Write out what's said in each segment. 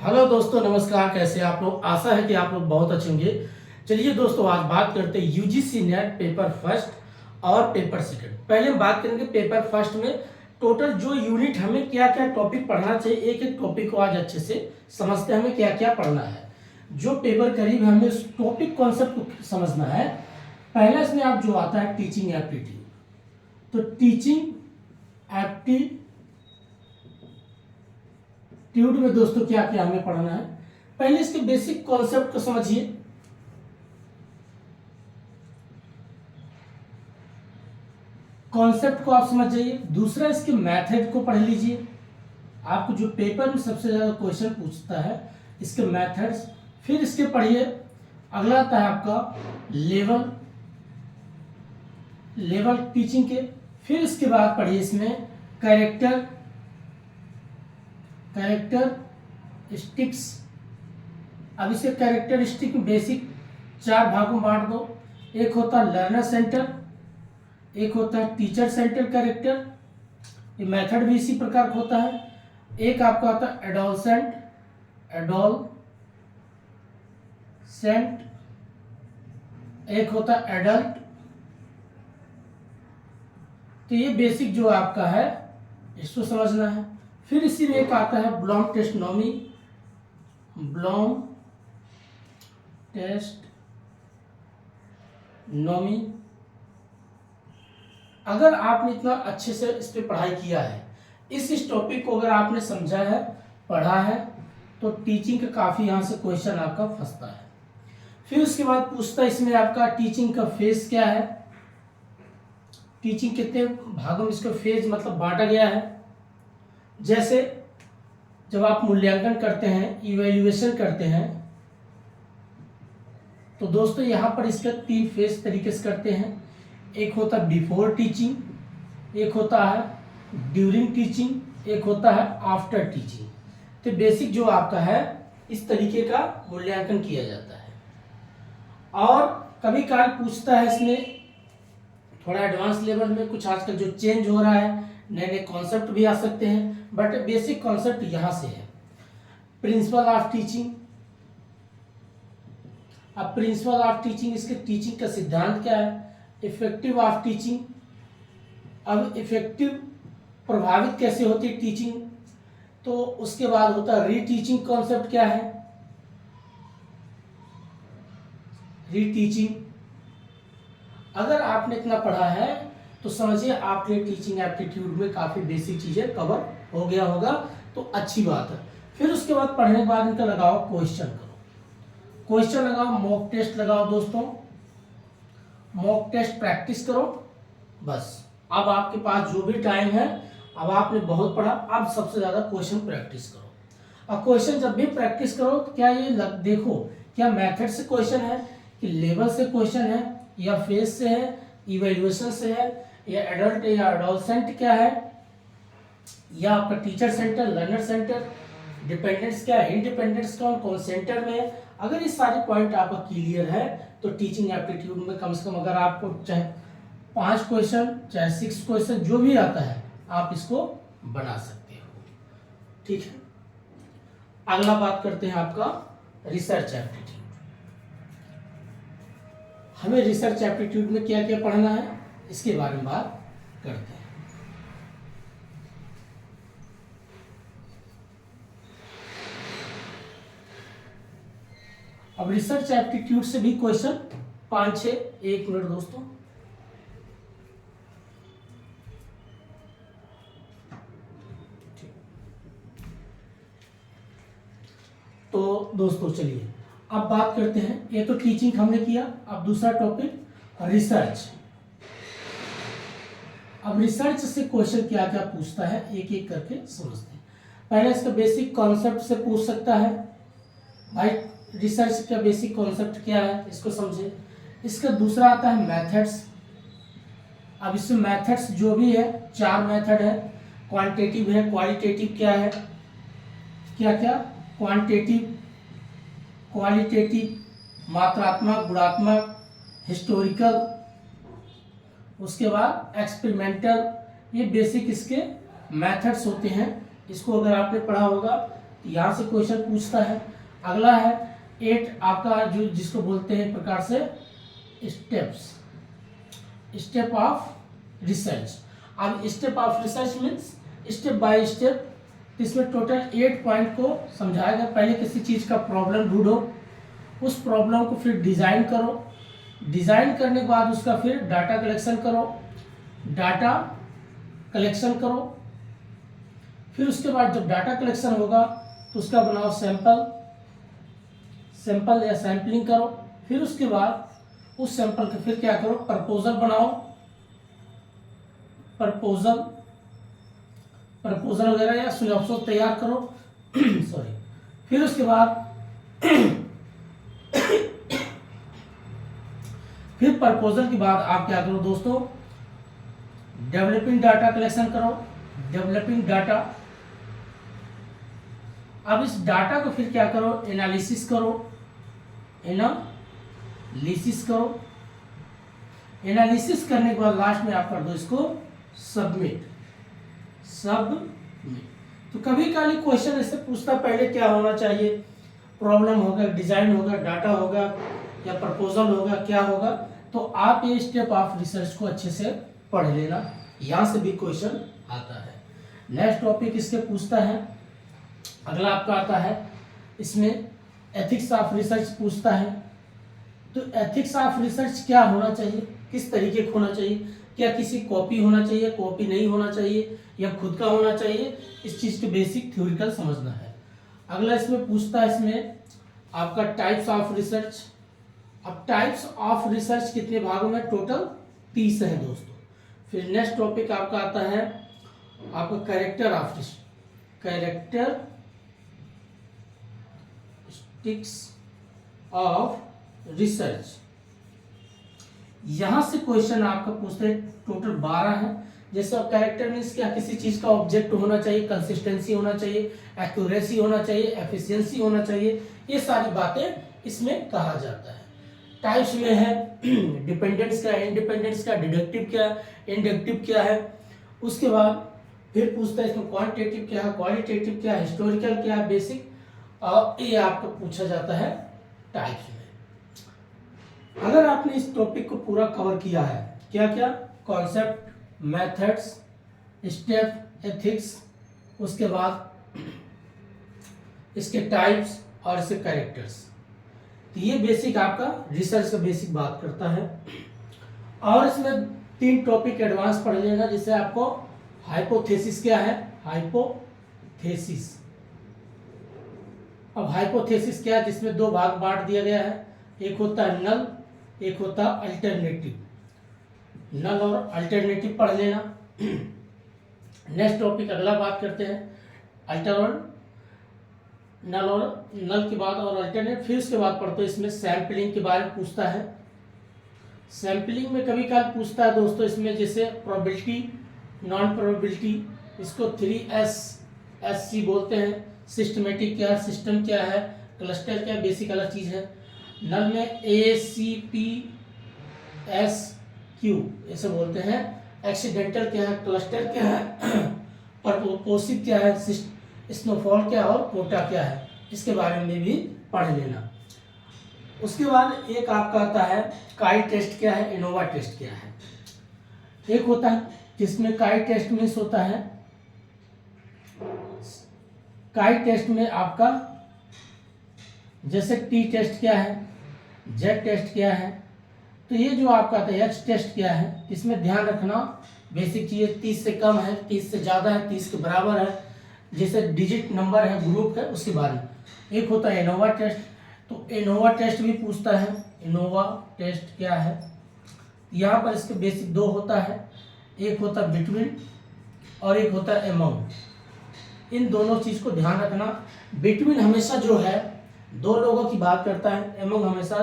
Hello दोस्तों, नमस्कार। कैसे आप लोग? आशा है कि आप लोग बहुत अच्छे होंगे। चलिए दोस्तों, आज बात करते हैं यूजीसी नेट पेपर फर्स्ट और पेपर सेकंड। पहले हम बात करेंगे पेपर फर्स्ट में टोटल जो यूनिट हमें क्या क्या टॉपिक पढ़ना चाहिए। एक एक टॉपिक को आज अच्छे से समझते हैं हमें क्या क्या पढ़ना है। जो पेपर करीब हमें उस टॉपिक कॉन्सेप्ट को समझना है। पहला इसमें आप जो आता है टीचिंग एप्टीट्यूड, तो टीचिंग एप्टीट्यूड में दोस्तों क्या क्या हमें पढ़ना है। पहले इसके बेसिक कॉन्सेप्ट को समझिए। कॉन्सेप्ट को आप समझ जाइए। दूसरा, इसके मेथड को पढ़ लीजिए। आपको जो पेपर में सबसे ज्यादा क्वेश्चन पूछता है इसके मेथड्स। फिर इसके पढ़िए। अगला आता है आपका लेवल टीचिंग के। फिर इसके बाद पढ़िए इसमें कैरेक्टरिस्टिक्स। अब इसे कैरेक्टरिस्टिक बेसिक 4 भागों में बांट दो। एक होता है लर्नर सेंटर, एक होता है टीचर सेंटर कैरेक्टर, ये मेथड भी इसी प्रकार का होता है। एक आपका होता है एडोलसेंट, एक होता है एडल्ट। तो ये बेसिक जो आपका है इसको समझना है। फिर इसी में एक आता है ब्लॉम टेस्टोनॉमी। अगर आपने इतना अच्छे से इस पर पढ़ाई किया है, इस टॉपिक को अगर आपने समझा है, पढ़ा है, तो टीचिंग का काफ़ी यहाँ से क्वेश्चन आपका फंसता है। फिर उसके बाद पूछता है इसमें आपका टीचिंग का फेज क्या है। टीचिंग कितने भागों में इसका फेज मतलब बांटा गया है। जैसे जब आप मूल्यांकन करते हैं, इवैल्यूएशन करते हैं, तो दोस्तों यहाँ पर इसका 3 फेज तरीके से करते हैं। एक होता है बिफोर टीचिंग, एक होता है ड्यूरिंग टीचिंग, एक होता है आफ्टर टीचिंग। तो बेसिक जो आपका है इस तरीके का मूल्यांकन किया जाता है। और कभी काल पूछता है इसमें थोड़ा एडवांस लेवल में, कुछ आजकल जो चेंज हो रहा है, नए नए कॉन्सेप्ट भी आ सकते हैं, बट बेसिक कॉन्सेप्ट यहाँ से है। Principle of teaching. अब प्रिंसिपल ऑफ टीचिंग, इसके टीचिंग का सिद्धांत क्या है। Effective of teaching. अब इफेक्टिव प्रभावित कैसे होती है टीचिंग, तो उसके बाद होता है रीटीचिंग। कॉन्सेप्ट क्या है रीटीचिंग। अगर आपने इतना पढ़ा है तो समझिए आपके टीचिंग एप्टीट्यूड में काफी बेसिक चीजें कवर हो गया होगा, तो अच्छी बात है। फिर उसके बाद पढ़ने के बाद इनका लगाओ क्वेश्चन करो, क्वेश्चन लगाओ, मॉक टेस्ट लगाओ दोस्तों, मॉक टेस्ट प्रैक्टिस करो। बस अब आपके पास जो भी टाइम है, अब आपने बहुत पढ़ा, अब सबसे ज्यादा क्वेश्चन प्रैक्टिस करो। अब क्वेश्चन जब भी प्रैक्टिस करो तो क्या ये देखो क्या मेथड से क्वेश्चन है कि लेवल से क्वेश्चन है, या फेज से है, इवैल्यूएशन से है, या एडल्ट या एडोलसेंट क्या है, या आपका teacher centre, learner centre, dependence क्या है, इंडिपेंडेंस कौन सेंटर में है। अगर ये सारे पॉइंट आपका क्लियर है तो टीचिंग एप्टीट्यूड में कम से कम अगर आपको चाहे 5 क्वेश्चन चाहे 6 क्वेश्चन जो भी आता है आप इसको बना सकते हो। ठीक है, अगला बात करते हैं आपका रिसर्च एप्टीट्यूड। हमें रिसर्च एप्टीट्यूड में क्या क्या पढ़ना है इसके बारे में बात करते हैं। अब रिसर्च एप्टीट्यूड से भी क्वेश्चन 5-6, 1 मिनट दोस्तों। तो दोस्तों चलिए अब बात करते हैं, ये तो टीचिंग हमने किया। अब दूसरा टॉपिक रिसर्च। अब रिसर्च से क्वेश्चन क्या क्या पूछता है एक एक करके समझते हैं। पहले इसका बेसिक कॉन्सेप्ट से पूछ सकता है भाई, रिसर्च का बेसिक कॉन्सेप्ट क्या है इसको समझे। इसका दूसरा आता है मेथड्स। अब इसमें मेथड्स जो भी है 4 मेथड है, क्वांटिटेटिव है, क्वालिटेटिव क्या है, क्या क्या क्वालिटेटिव मात्रात्मक, गुणात्मक, हिस्टोरिकल, उसके बाद एक्सपेरिमेंटल। ये बेसिक इसके मेथड्स होते हैं। इसको अगर आपने पढ़ा होगा तो यहाँ से क्वेश्चन पूछता है। अगला है 8 आपका जो जिसको बोलते हैं एक प्रकार से स्टेप ऑफ रिसर्च। अब step of research means step by step, इसमें टोटल 8 पॉइंट को समझाया गया। पहले किसी चीज़ का प्रॉब्लम ढूंढो, उस प्रॉब्लम को फिर डिज़ाइन करो, डिज़ाइन करने के बाद उसका फिर डाटा कलेक्शन करो, डाटा कलेक्शन करो, फिर उसके बाद जब डाटा कलेक्शन होगा तो उसका बनाओ सैंपल या सैम्पलिंग करो, फिर उसके बाद उस सैंपल का फिर क्या करो, प्रपोजल बनाओ, प्रपोजल वगैरह या सिनॉप्सिस तैयार करो सॉरी। फिर उसके बाद फिर प्रपोजल के बाद आप क्या करो दोस्तों, डेवलपिंग डाटा कलेक्शन करो, डेवलपिंग डाटा। अब इस डाटा को फिर क्या करो, एनालिसिस करो, एनालिसिस करने के बाद लास्ट में आप कर दो इसको सबमिट। तो कभी काली क्वेश्चन ऐसे पूछता पहले क्या होना चाहिए, प्रॉब्लम होगा, डिजाइन होगा, डाटा होगा या प्रपोजल होगा, क्या होगा। तो आप ये स्टेप ऑफ रिसर्च को अच्छे से पढ़ लेना, यहाँ से भी क्वेश्चन आता है। नेक्स्ट टॉपिक इसके पूछता है, अगला आपका आता है इसमें एथिक्स ऑफ रिसर्च पूछता है। तो एथिक्स ऑफ रिसर्च क्या होना चाहिए, किस तरीके का होना चाहिए, क्या किसी कॉपी होना चाहिए, कॉपी नहीं होना चाहिए, या खुद का होना चाहिए, इस चीज़ के बेसिक थ्योरिकल समझना है। अगला इसमें पूछता है इसमें आपका टाइप्स ऑफ रिसर्च। अब टाइप्स ऑफ रिसर्च कितने भागों में, टोटल 30 है दोस्तों। फिर नेक्स्ट टॉपिक आपका आता है आपका कैरेक्टरिस्टिक्स ऑफ रिसर्च। यहां से क्वेश्चन आपका पूछते हैं, टोटल 12 है। जैसे कैरेक्टर मीन्स क्या, किसी चीज का ऑब्जेक्ट होना चाहिए, कंसिस्टेंसी होना चाहिए, एक्यूरेसी होना चाहिए, एफिशिएंसी होना चाहिए, ये सारी बातें इसमें कहा जाता है। टाइप्स में है डिपेंडेंस क्या है, इंडिपेंडेंस क्या, डिडक्टिव क्या, इंडक्टिव क्या है। उसके बाद फिर पूछता है इसमें क्वांटिटेटिव क्या है, क्वालिटेटिव क्या है, हिस्टोरिकल क्या है, बेसिक, और ये आपको पूछा जाता है टाइप्स में। अगर आपने इस टॉपिक को पूरा कवर किया है, क्या क्या, कॉन्सेप्ट, मेथड्स, स्टेप, एथिक्स, उसके बाद इसके टाइप्स और इसके कैरेक्टर्स, तो ये बेसिक आपका रिसर्च का बेसिक बात करता है। और इसमें 3 टॉपिक एडवांस पढ़ लेना, जिससे आपको हाइपोथेसिस क्या है, हाइपोथेसिस। अब हाइपोथेसिस क्या है, जिसमें 2 भाग बांट दिया गया है, एक होता है नल, एक होता है अल्टरनेटिव। नल और अल्टरनेटिव पढ़ लेना। नेक्स्ट टॉपिक अगला बात करते हैं अल्टर और नल के बाद और अल्टरनेट। फिर उसके बाद पढ़ते हैं इसमें सैम्पलिंग के बारे में पूछता है। सैम्पलिंग में कभी काल पूछता है दोस्तों इसमें, जैसे प्रोबेबिलिटी, नॉन प्रोबेबिलिटी, इसको 3SSC बोलते हैं। सिस्टमेटिक क्या है, सिस्टम क्या है, क्लस्टर क्या है, बेसिक अलग चीज़ है। नल में ACPSQ ऐसे बोलते हैं। एक्सीडेंटल क्या है, क्लस्टर क्या है, परपोसिव क्या है, स्नोफॉल क्या है और कोटा क्या है, इसके बारे में भी पढ़ लेना। उसके बाद एक आपका आता है काई टेस्ट क्या है, इनोवा टेस्ट क्या है। एक होता है जिसमें काई टेस्ट मीन्स होता है, काई टेस्ट में आपका जैसे टी टेस्ट क्या है, जेड टेस्ट क्या है। तो ये जो आपका आता है एच टेस्ट क्या है, इसमें ध्यान रखना बेसिक चीज़, 30 से कम है, 30 से ज़्यादा है, 30 के बराबर है, जैसे डिजिट नंबर है, ग्रुप है, उसके बारे में। एक होता है एनोवा टेस्ट, तो एनोवा टेस्ट भी पूछता है, एनोवा टेस्ट क्या है। यहाँ पर इसके बेसिक 2 होता है, एक होता है बिटवीन और एक होता है अमंग। इन दोनों चीज़ को ध्यान रखना। बिटवीन हमेशा जो है 2 लोगों की बात करता है, अमंग हमेशा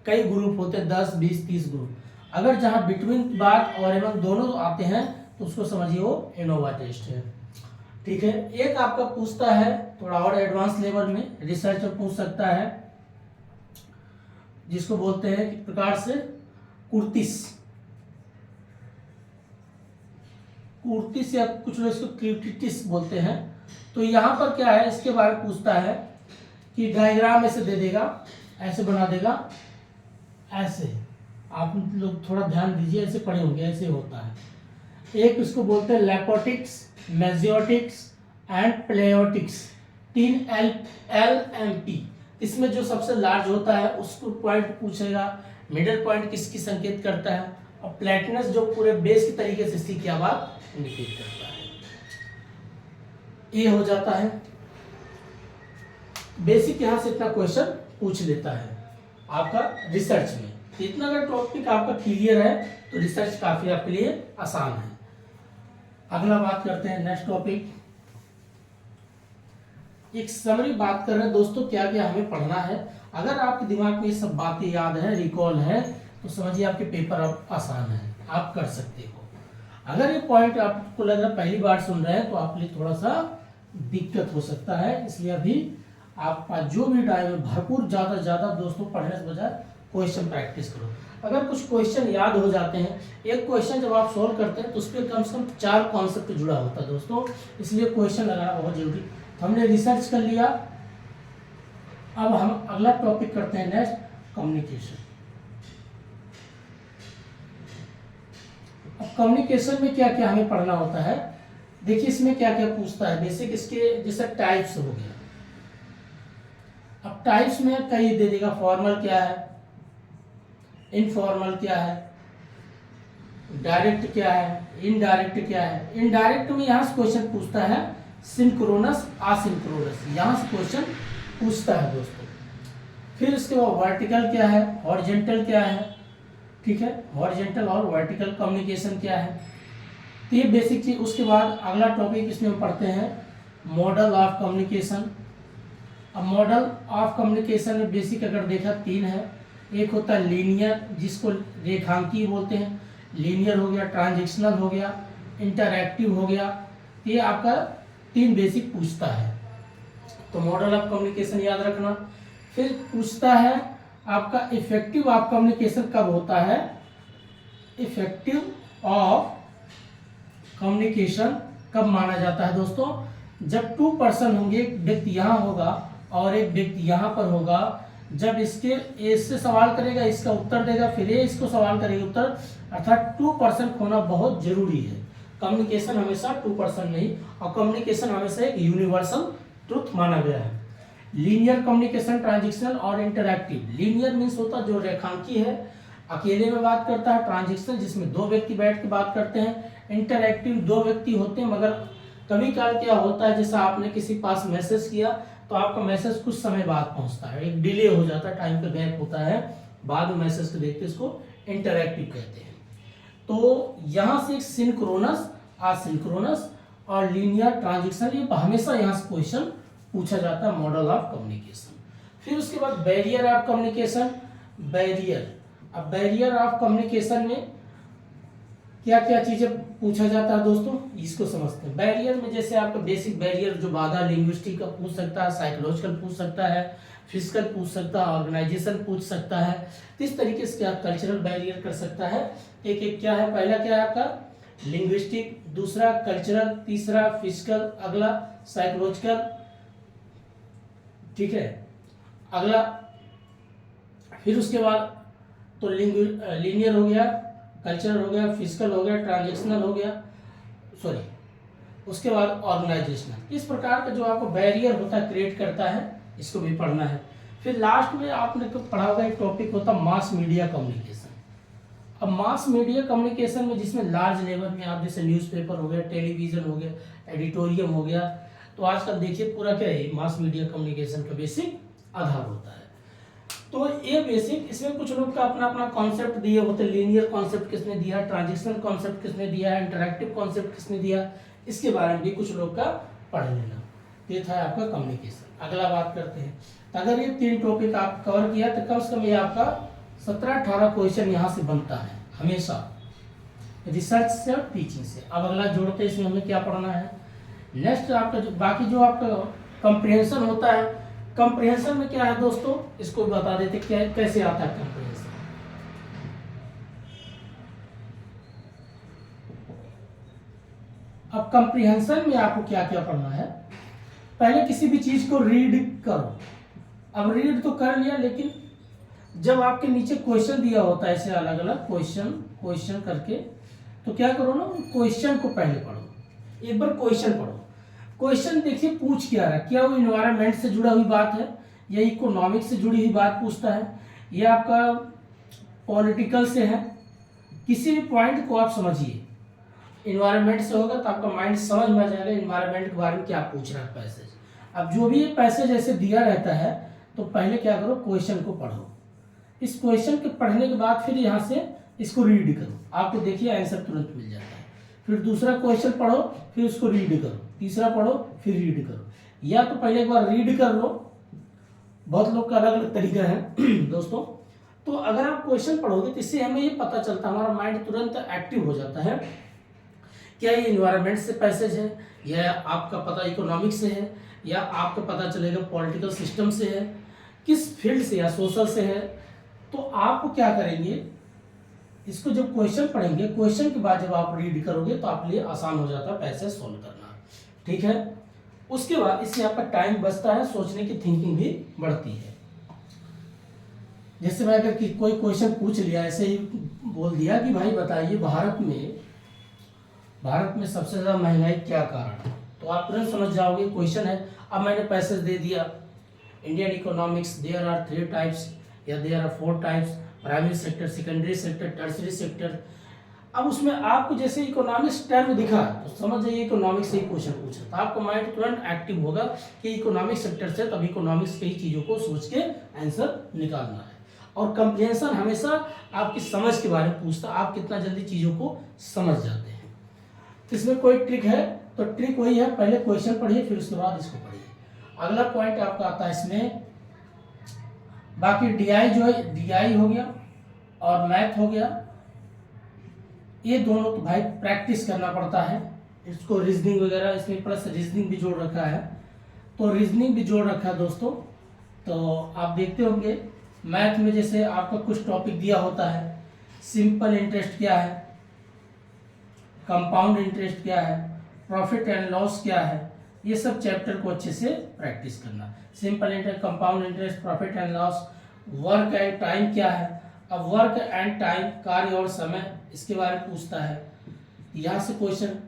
कई ग्रुप होते हैं, 10, 20, 30 ग्रुप। अगर जहाँ बिटवीन बात और अमंग दोनों आते हैं तो उसको समझिए वो एनोवा टेस्ट है। ठीक है। एक आपका पूछता है थोड़ा और एडवांस लेवल में, रिसर्च में पूछ सकता है, जिसको बोलते हैं कि प्रकार से कुर्तिस कुर्टिस या कुछ लोग इसको क्यूटिटिस बोलते हैं। तो यहाँ पर क्या है, इसके बारे में पूछता है कि डायग्राम ऐसे दे देगा, ऐसे बना देगा, ऐसे आप लोग थोड़ा ध्यान दीजिए, ऐसे पढ़े होंगे, ऐसे होता है। एक इसको बोलते हैं लैकोटिक्स, मेजियोटिक्स एंड प्लेयोटिक्स, 3 LMP। इसमें जो सबसे लार्ज होता है उसको पॉइंट पूछेगा, मिडिल पॉइंट किसकी संकेत करता है, और प्लेटनस जो पूरे बेस की तरीके से इसकी क्या बात इंडिकेट करता है। ये हो जाता है बेसिक, यहां से इतना क्वेश्चन पूछ लेता है आपका रिसर्च में। इतना अगर टॉपिक आपका क्लियर है तो रिसर्च काफी आपके लिए आसान है। अगला बात करते हैं नेक्स्ट टॉपिक। एक समरी बात कर रहे हैं दोस्तों, क्या क्या हमें पढ़ना है। अगर आपके दिमाग में ये सब बातें याद है, रिकॉल है, तो समझिए आपके पेपर अब आसान है, आप कर सकते हो। अगर ये पॉइंट आपको लग रहा है पहली बार सुन रहे हैं तो आपके लिए थोड़ा सा दिक्कत हो सकता है, इसलिए अभी आपका जो भी टाइम है भरपूर ज़्यादा से ज़्यादा दोस्तों पढ़ने से बजाय क्वेश्चन प्रैक्टिस करो। अगर कुछ क्वेश्चन याद हो जाते हैं, एक क्वेश्चन जब आप सोल्व करते हैं तो उस पर कम से कम 4 कॉन्सेप्ट जुड़ा होता है दोस्तों, इसलिए क्वेश्चन लगाना बहुत जरूरी। तो हमने रिसर्च कर लिया, अब हम अगला टॉपिक करते हैं नेक्स्ट, कम्युनिकेशन। अब कम्युनिकेशन में क्या क्या हमें पढ़ना होता है, देखिए इसमें क्या क्या पूछता है। बेसिक इसके जैसे टाइप्स हो गया, अब टाइप्स में कई दे देगा, फॉर्मल क्या है, इनफॉर्मल क्या है, डायरेक्ट क्या है, इनडायरेक्ट क्या है। इनडायरेक्ट में यहाँ से क्वेश्चन पूछता है सिंक्रोनस असिंक्रोनस, यहाँ से क्वेश्चन पूछता है दोस्तों। फिर इसके बाद वर्टिकल क्या है, हॉरिजॉन्टल क्या है, ठीक है, हॉरिजॉन्टल और वर्टिकल कम्युनिकेशन क्या है, तो ये बेसिक चीज। उसके बाद अगला टॉपिक इसमें हम पढ़ते हैं मॉडल ऑफ कम्युनिकेशन। अब मॉडल ऑफ कम्युनिकेशन में बेसिक अगर देखा 3 है। एक होता है लीनियर, जिसको रेखांकीय बोलते हैं, लीनियर हो गया, ट्रांजेक्शनल हो गया, इंटरैक्टिव हो गया। ये आपका 3 बेसिक पूछता है, तो मॉडल ऑफ कम्युनिकेशन याद रखना। फिर पूछता है आपका इफेक्टिव ऑफ कम्युनिकेशन कब होता है, इफेक्टिव ऑफ कम्युनिकेशन कब माना जाता है दोस्तों, जब 2 पर्सन होंगे, एक व्यक्ति यहाँ होगा और एक व्यक्ति यहाँ पर होगा। जब इसके इससे सवाल करेगा, इसका उत्तर देगा, फिर ये इसको सवाल करेगा उत्तर, अर्थात 2% होना बहुत जरूरी है। कम्युनिकेशन हमेशा 2% नहीं, और कम्युनिकेशन हमेशा एक यूनिवर्सल ट्रुथ माना गया है। लीनियर कम्युनिकेशन, ट्रांजेक्शनल और इंटरैक्टिव। लीनियर मीन्स होता है जो रेखांकी है, अकेले में बात करता है। ट्रांजेक्शनल जिसमें 2 व्यक्ति बैठ के बात करते हैं। इंटरैक्टिव 2 व्यक्ति होते हैं, मगर कभी काल क्या होता है, जैसा आपने किसी पास मैसेज किया तो आपका मैसेज कुछ समय बाद पहुंचता है, एक डिले हो जाता है, टाइम का गैप होता है, बाद में मैसेज को देखते इसको इंटरैक्टिव कहते हैं। तो यहाँ से एक सिंक्रोनस, असिंक्रोनस और लीनियर, ट्रांजेक्शनल, ये हमेशा यहाँ से क्वेश्चन पूछा जाता है मॉडल ऑफ कम्युनिकेशन। फिर उसके बाद बैरियर ऑफ कम्युनिकेशन। बैरियर, अब बैरियर ऑफ कम्युनिकेशन में क्या क्या चीजें पूछा जाता है दोस्तों, इसको समझते हैं। बैरियर में जैसे आपका बेसिक बैरियर जो बाधा, लिंग्विस्टिक का पूछ सकता है, साइकोलॉजिकल पूछ सकता है, फिजिकल पूछ सकता है, ऑर्गेनाइजेशन पूछ सकता है। तो इस तरीके से क्या कल्चरल बैरियर कर सकता है। एक एक क्या है, पहला क्या है आपका लिंग्विस्टिक, दूसरा कल्चरल, तीसरा फिजिकल, अगला साइकोलॉजिकल, ठीक है, अगला। फिर उसके बाद तो लीनियर हो गया, कल्चरल हो गया, फिजिकल हो गया, ट्रांजेक्शनल हो गया, सॉरी, उसके बाद ऑर्गेनाइजेशनल। इस प्रकार का जो आपको बैरियर होता है, क्रिएट करता है, इसको भी पढ़ना है। फिर लास्ट में आपने तो पढ़ा होगा एक टॉपिक होता है मास मीडिया कम्युनिकेशन। अब मास मीडिया कम्युनिकेशन में जिसमें लार्ज लेवल में आप जैसे न्यूज़पेपर हो गया, टेलीविजन हो गया, एडिटोरियम हो गया, तो आजकल देखिए पूरा क्या है, मास मीडिया कम्युनिकेशन का बेसिक आधार होता है। तो ये बेसिक, इसमें कुछ लोग का अपना अपना कॉन्सेप्ट दिए होते हैं। लीनियर कॉन्सेप्ट किसने दिया, ट्रांजेक्शनल कॉन्सेप्ट किसने दिया, इंटरैक्टिव कॉन्सेप्ट किसने दिया, इसके बारे में भी कुछ लोग का पढ़ लेना। ये था आपका कम्युनिकेशन। अगला बात करते हैं, तो अगर ये 3 टॉपिक आप कवर किया तो कम से कम ये आपका 17-18 क्वेश्चन यहाँ से बनता है हमेशा, रिसर्च से और टीचिंग से। अब अगला जोड़ते हैं, इसमें हमें क्या पढ़ना है। नेक्स्ट आपका जो बाकी जो आपका कंप्रिहेंशन होता है, कंप्रिहेंशन में क्या है दोस्तों, इसको बता देते क्या कैसे आता है कंप्रिहेंशन। अब कंप्रीहेंशन में आपको क्या क्या पढ़ना है, पहले किसी भी चीज को रीड करो। अब रीड तो कर लिया, लेकिन जब आपके नीचे क्वेश्चन दिया होता है ऐसे अलग अलग क्वेश्चन करके, तो क्या करो ना, क्वेश्चन को पहले पढ़ो। एक बार क्वेश्चन पढ़ो। क्वेश्चन देखिए पूछ क्या रहा है, क्या वो इन्वायरमेंट से जुड़ा हुई बात है, या इकोनॉमिक्स से जुड़ी हुई बात पूछता है, या आपका पॉलिटिकल से है। किसी भी पॉइंट को आप समझिए। इन्वायरमेंट से होगा तो आपका माइंड समझ में आ जाएगा इन्वायरमेंट के बारे में क्या पूछ रहा है पैसेज। अब जो भी ये पैसेज ऐसे दिया रहता है, तो पहले क्या करो, क्वेश्चन को पढ़ो। इस क्वेश्चन के पढ़ने के बाद फिर यहाँ से इसको रीड करो, आपको देखिए आंसर तुरंत मिल जाता है। फिर दूसरा क्वेश्चन पढ़ो, फिर उसको रीड करो, तीसरा पढ़ो, फिर रीड करो। या तो पहले एक बार रीड कर लो, बहुत लोग का अलग अलग तरीका है दोस्तों। तो अगर आप क्वेश्चन पढ़ोगे तो इससे हमें ये पता चलता है, हमारा माइंड तुरंत एक्टिव हो जाता है, क्या ये इन्वायरमेंट से पैसेज है, या आपका पता इकोनॉमिक्स से है, या आपको पता चलेगा पॉलिटिकल सिस्टम से है, किस फील्ड से या सोशल से है। तो आपको क्या करेंगे, इसको जब क्वेश्चन पढ़ेंगे, क्वेश्चन के बाद जब आप रीड करोगे तो आपके लिए आसान हो जाता है पैसेज सोल्व करना, ठीक है। उसके बाद इससे आपका टाइम बचता है, सोचने की थिंकिंग भी बढ़ती है। जैसे मैं अगर कोई क्वेश्चन पूछ लिया, ऐसे ही बोल दिया कि भाई बताइए भारत में सबसे ज्यादा महंगाई क्या कारण है, तो आप तुरंत समझ जाओगे क्वेश्चन है। अब मैंने पैसेज दे दिया, Indian economics there are 3 types या there are 4 types, primary sector, secondary sector, tertiary sector. अब उसमें आपको जैसे इकोनॉमिक्स टर्म दिखा तो समझ जाइए इकोनॉमिक्स से ही क्वेश्चन पूछा, तो आपका माइंड तुरंत एक्टिव होगा कि इकोनॉमिक्स सेक्टर से, तब इकोनॉमिक्स की चीजों को सोच के आंसर निकालना है। और कंप्रीहेंशन हमेशा आपकी समझ के बारे में पूछता, आप कितना जल्दी चीजों को समझ जाते हैं। इसमें कोई ट्रिक है, तो ट्रिक वही है, पहले क्वेश्चन पढ़िए फिर उसके बाद इसको पढ़िए। अगला पॉइंट आपका आता है इसमें, बाकी डीआई जो है, डीआई हो गया और मैथ हो गया, ये दोनों तो भाई प्रैक्टिस करना पड़ता है। इसको रीजनिंग वगैरह, इसमें प्लस रीजनिंग भी जोड़ रखा है, तो रीजनिंग भी जोड़ रखा है दोस्तों। तो आप देखते होंगे मैथ में जैसे आपका कुछ टॉपिक दिया होता है, सिंपल इंटरेस्ट क्या है, कंपाउंड इंटरेस्ट क्या है, प्रॉफिट एंड लॉस क्या है, ये सब चैप्टर को अच्छे से प्रैक्टिस करना। Simple interest, compound interest, profit and loss, work and time क्या है। अब वर्क एंड टाइम, कार्य और समय, इसके बारे में पूछता है। यहाँ से क्वेश्चन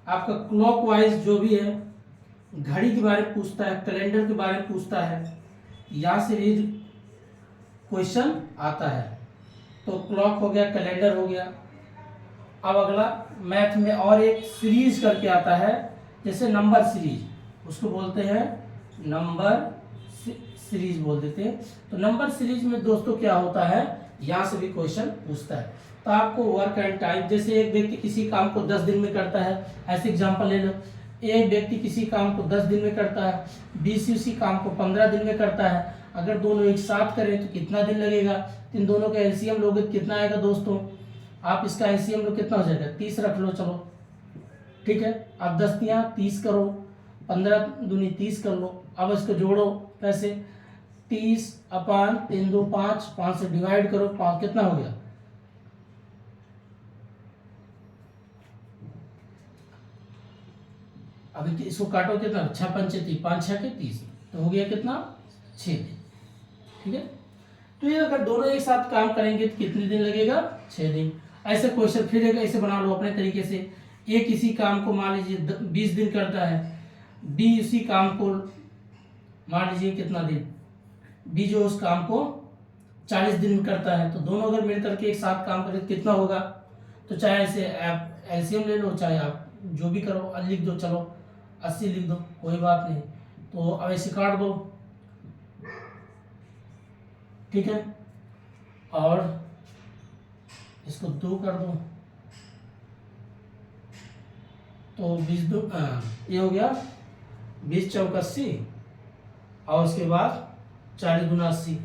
आपका क्लॉकवाइज जो भी है, घड़ी के बारे में पूछता है, कैलेंडर के बारे में पूछता है, यहाँ से भी क्वेश्चन आता है। तो क्लॉक हो गया, कैलेंडर हो गया। अब अगला मैथ में और एक सीरीज करके आता है, जैसे नंबर सीरीज, उसको बोलते हैं नंबर सीरीज बोल देते हैं। तो नंबर सीरीज में दोस्तों क्या होता है, यहाँ से भी क्वेश्चन पूछता है। तो आपको वर्क एंड टाइम, जैसे एक व्यक्ति किसी काम को 10 दिन में करता है, ऐसे एग्जांपल ले लो। एक व्यक्ति किसी काम को 10 दिन में करता है, बीसी काम को 15 दिन में करता है। अगर दोनों एक साथ करें तो कितना दिन लगेगा, इन दोनों का एलसीएम लोगे तो कितना आएगा दोस्तों, आप इसका एलसीएम लो कितना हो जाएगा, 30 रख लो, चलो ठीक है। अब 10 तियां 30 करो, 15 दूनी 30 कर लो। अब इसको जोड़ो कैसे, 30 अपान 3 2 5, 5 से डिवाइड करो, 5 कितना हो गया, अभी इसको काटो कितना, 6 पंचे 30, 5 6 के 30, तो हो गया कितना 6 दिन, ठीक है। तो ये अगर दोनों एक साथ काम करेंगे तो कितने दिन लगेगा, 6 दिन। ऐसे क्वेश्चन फिर ऐसे बना लो अपने तरीके से। ए किसी काम को मान लीजिए 20 दिन करता है, बी उसी काम को मान लीजिए कितना दिन, बी जो उस काम को 40 दिन में करता है, तो दोनों अगर मिलकर के एक साथ काम करें तो कितना होगा। तो चाहे ऐसे आप एलसीएम ले लो, चाहे आप जो भी करो, लिख दो, चलो 80 लिख दो, कोई बात नहीं। तो अब ऐसे काट दो, ठीक है, और इसको 2 कर दो, तो 20 2 ये हो गया 20 चौक 80, और उसके बाद 40 दूना 80,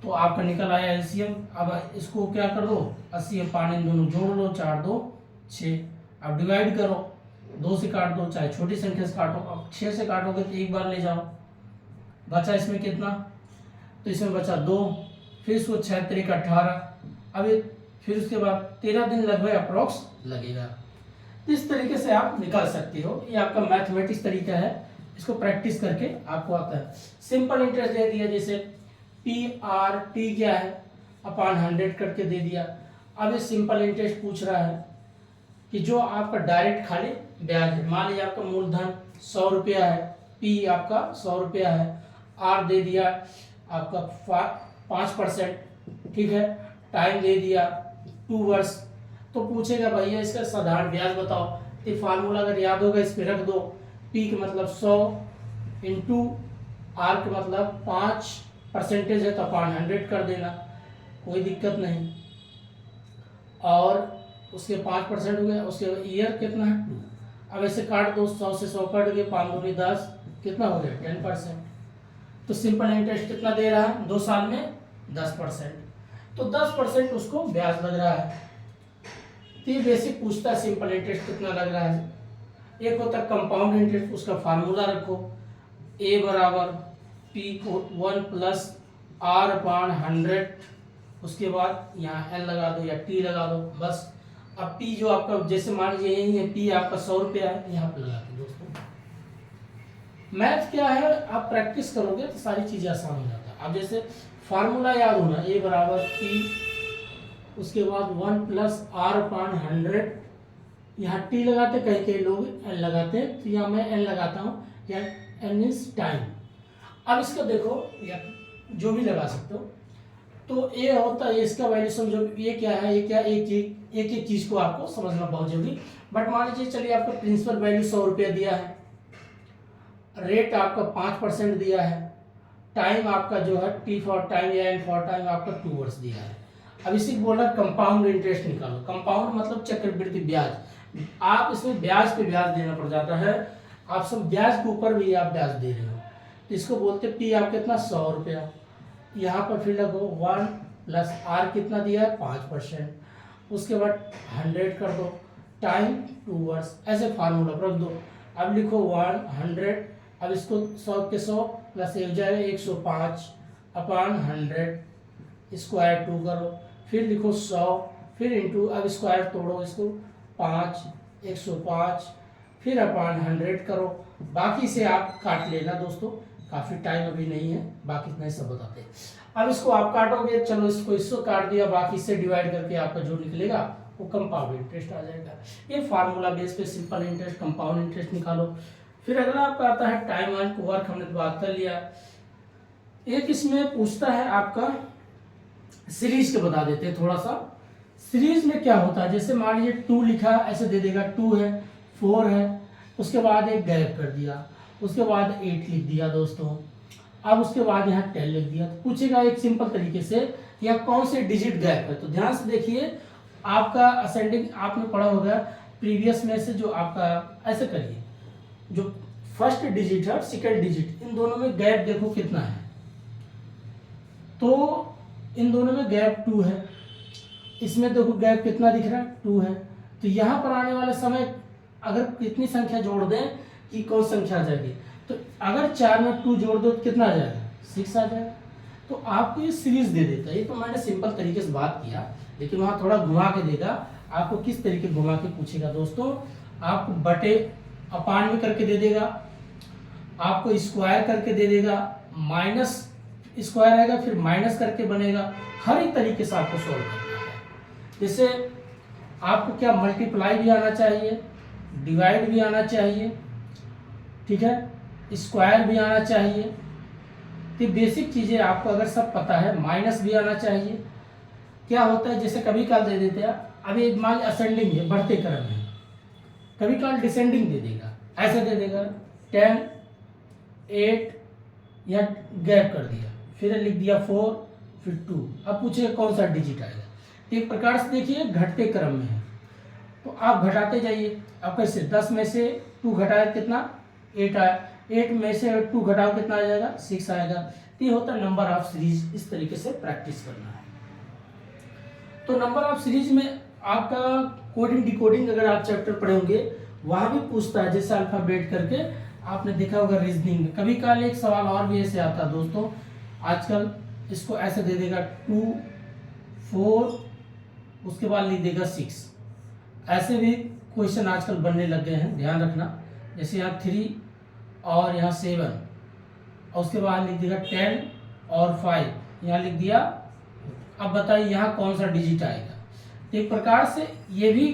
तो आपका निकल आया एलसीएम। अब इसको क्या कर दो, 80 पानी दोनों जोड़ लो, 4 2 6, अब डिवाइड करो, 2 से काट दो, चाहे छोटी संख्या से काटो। अब 6 से काटोगे तो एक बार ले जाओ, बचा इसमें कितना, तो इसमें बचा 2, फिर इसको 6 3 18, अब फिर उसके बाद 13 दिन लगभग अप्रोक्स लगेगा। तो इस तरीके से आप निकाल सकते हो। ये आपका मैथमेटिक्स तरीका है, इसको प्रैक्टिस करके आपको आता है। सिंपल इंटरेस्ट दे दिया, जैसे पी आर टी क्या है अपॉन 100 करके दे दिया। अब ये सिंपल इंटरेस्ट पूछ रहा है कि जो आपका डायरेक्ट खाली ब्याज है, मान लीजिए आपका मूलधन 100 रुपया है, पी आपका 100 रुपया है, आर दे दिया आपका 5%, ठीक है, टाइम दे दिया 2 वर्ष। तो पूछेगा भैया इसका साधारण ब्याज बताओ, तो फार्मूला अगर याद होगा इस पे रख दो, पी का मतलब 100 इंटू आर का मतलब 5% है तो अपॉन 100 कर देना, कोई दिक्कत नहीं। और उसके 5% हो गया, उसके ईयर कितना है 2। अब ऐसे काट दो, 100 से 100 कट गए, 5 दूनी 10, कितना हो गया 10%। तो सिंपल इंटरेस्ट कितना दे रहा है 2 साल में 10%, तो 10% उसको ब्याज लग रहा है। तो ये बेसिक पूछता है सिंपल इंटरेस्ट कितना लग रहा है। एक होता है कंपाउंड इंटरेस्ट, उसका फार्मूला रखो, ए बराबर पी को 1 प्लस आर अपॉन 100, उसके बाद यहाँ एन लगा दो या टी लगा दो बस। अब पी जो आपका जैसे मान लीजिए यही है, पी आपका 100 रुपया है, यहाँ पे लगा दो दोस्तों। मैथ क्या है, आप प्रैक्टिस करोगे तो सारी चीजें आसान हो जाता है। अब जैसे फार्मूला याद होना, ए बराबर पी, उसके बाद 1 प्लस आर अपॉन 100, यहाँ टी लगाते, कहीं कहीं लोग एन लगाते हैं, तो यहाँ मैं एन लगाता हूँ, या एन इज टाइम। अब इसका देखो, या जो भी लगा सकते हो, तो ये होता है, इसका वैल्यू समझो, ये क्या है, ये क्या, एक चीज को आपको समझना बहुत जरूरी। बट मान लीजिए चलिए आपका प्रिंसिपल वैल्यू 100 रुपया दिया है, रेट आपका 5% दिया है, टाइम आपका जो है टी फॉर टाइम या एन फॉर टाइम आपका 2 वर्ष दिया है। अब इसी को बोला कंपाउंड इंटरेस्ट निकालो। कंपाउंड मतलब चक्रवृद्धि ब्याज, आप इसमें ब्याज पे ब्याज देना पड़ जाता है, आप सब ब्याज के ऊपर भी आप ब्याज दे रहे हो, तो इसको बोलते पी आप कितना 100 रुपया, यहाँ पर फिर लगो 1 प्लस आर कितना दिया है 5%, उसके बाद 100 कर दो, टाइम 2 वर्ष, ऐसे फार्मूला रख दो। अब लिखो 100, अब इसको 100 के 100 प्लस 1 जाएगा 105 अपॉन 100 स्क्वायर 2 करो, फिर लिखो 100, फिर इंटू, अब स्क्वायर तोड़ो इसको 5 105, फिर अपॉन 100 करो। बाकी से आप काट लेना दोस्तों, काफी टाइम अभी नहीं है, बाकी इतना ही सब बताते हैं। अब इसको आप काटोगे, चलो इसको काट दिया, बाकी से डिवाइड करके आपका जो निकलेगा वो कंपाउंड इंटरेस्ट आ जाएगा। ये फार्मूला बेस पे सिंपल इंटरेस्ट कंपाउंड इंटरेस्ट निकालो। फिर अगला आपका आता है टाइम एंड वर्क, हमने तो बात कर लिया। एक इसमें पूछता है आपका सीरीज के बता देते हैं थोड़ा सा। सीरीज में क्या होता है, जैसे मान लीजिए 2 लिखा, ऐसे दे देगा 2 है 4 है, उसके बाद एक गैप कर दिया, उसके बाद 8 लिख दिया दोस्तों, अब उसके बाद यहाँ 10 लिख दिया। तो पूछेगा एक सिंपल तरीके से यहाँ कौन से डिजिट गैप है, तो ध्यान से देखिए, आपका असेंडिंग आपने पढ़ा होगा प्रीवियस में से, जो आपका ऐसे करिए, जो फर्स्ट डिजिट है और सेकंड डिजिट, इन दोनों में गैप देखो कितना है, तो इन दोनों में गैप 2 है, इसमें देखो गैप कितना दिख रहा है 2 है। तो यहाँ पर आने वाले समय अगर कितनी संख्या जोड़ दें कि कौन संख्या आ जाएगी, तो अगर 4 में 2 जोड़ दो तो कितना आ जाएगा 6 आ जाएगा। तो आपको ये सीरीज दे देता है। ये तो मैंने सिंपल तरीके से बात किया, लेकिन वहाँ थोड़ा घुमा के देगा आपको। किस तरीके घुमा के पूछेगा दोस्तों, आपको बटे अपान में करके दे देगा, आपको स्क्वायर करके दे देगा, माइनस स्क्वायर आएगा, फिर माइनस करके बनेगा। हर एक तरीके से आपको सॉल्व करना है। जैसे आपको क्या मल्टीप्लाई भी आना चाहिए, डिवाइड भी आना चाहिए, ठीक है, स्क्वायर भी आना चाहिए। तो बेसिक चीज़ें आपको अगर सब पता है, माइनस भी आना चाहिए। क्या होता है, जैसे कभी काल दे देते हैं, अभी मान असेंडिंग है, बढ़ते क्रम है, कभी काल डिसेंडिंग दे देगा, ऐसे दे देगा 10 8 या गैप कर दिया, फिर लिख दिया 4 फिर 2। अब पूछेगा कौन सा डिजिट आएगा। एक प्रकार से देखिए घटते क्रम में है, तो आप घटाते जाइए। अब कैसे 10 में से 2 घटाया कितना 8 आया, 8 में से 2 घटाओ कितना आ जाएगा 6 आएगा। तो ये होता है नंबर ऑफ सीरीज। इस तरीके से प्रैक्टिस करना है। तो नंबर ऑफ सीरीज में आपका कोडिंग डिकोडिंग अगर आप चैप्टर पढ़े होंगे वहाँ भी पूछता है, जैसे अल्फाबेट करके आपने देखा होगा रीजनिंग में। कभी काल एक सवाल और भी ऐसे आता है दोस्तों, आजकल इसको ऐसे दे देगा 2 4, उसके बाद लिख देगा 6। ऐसे भी क्वेश्चन आजकल बनने लग गए हैं, ध्यान रखना। जैसे यहाँ 3 और यहाँ 7 और उसके बाद लिख दिया 10 और 5, यहाँ लिख दिया। अब बताइए यहाँ कौन सा डिजिट आएगा। एक प्रकार से ये भी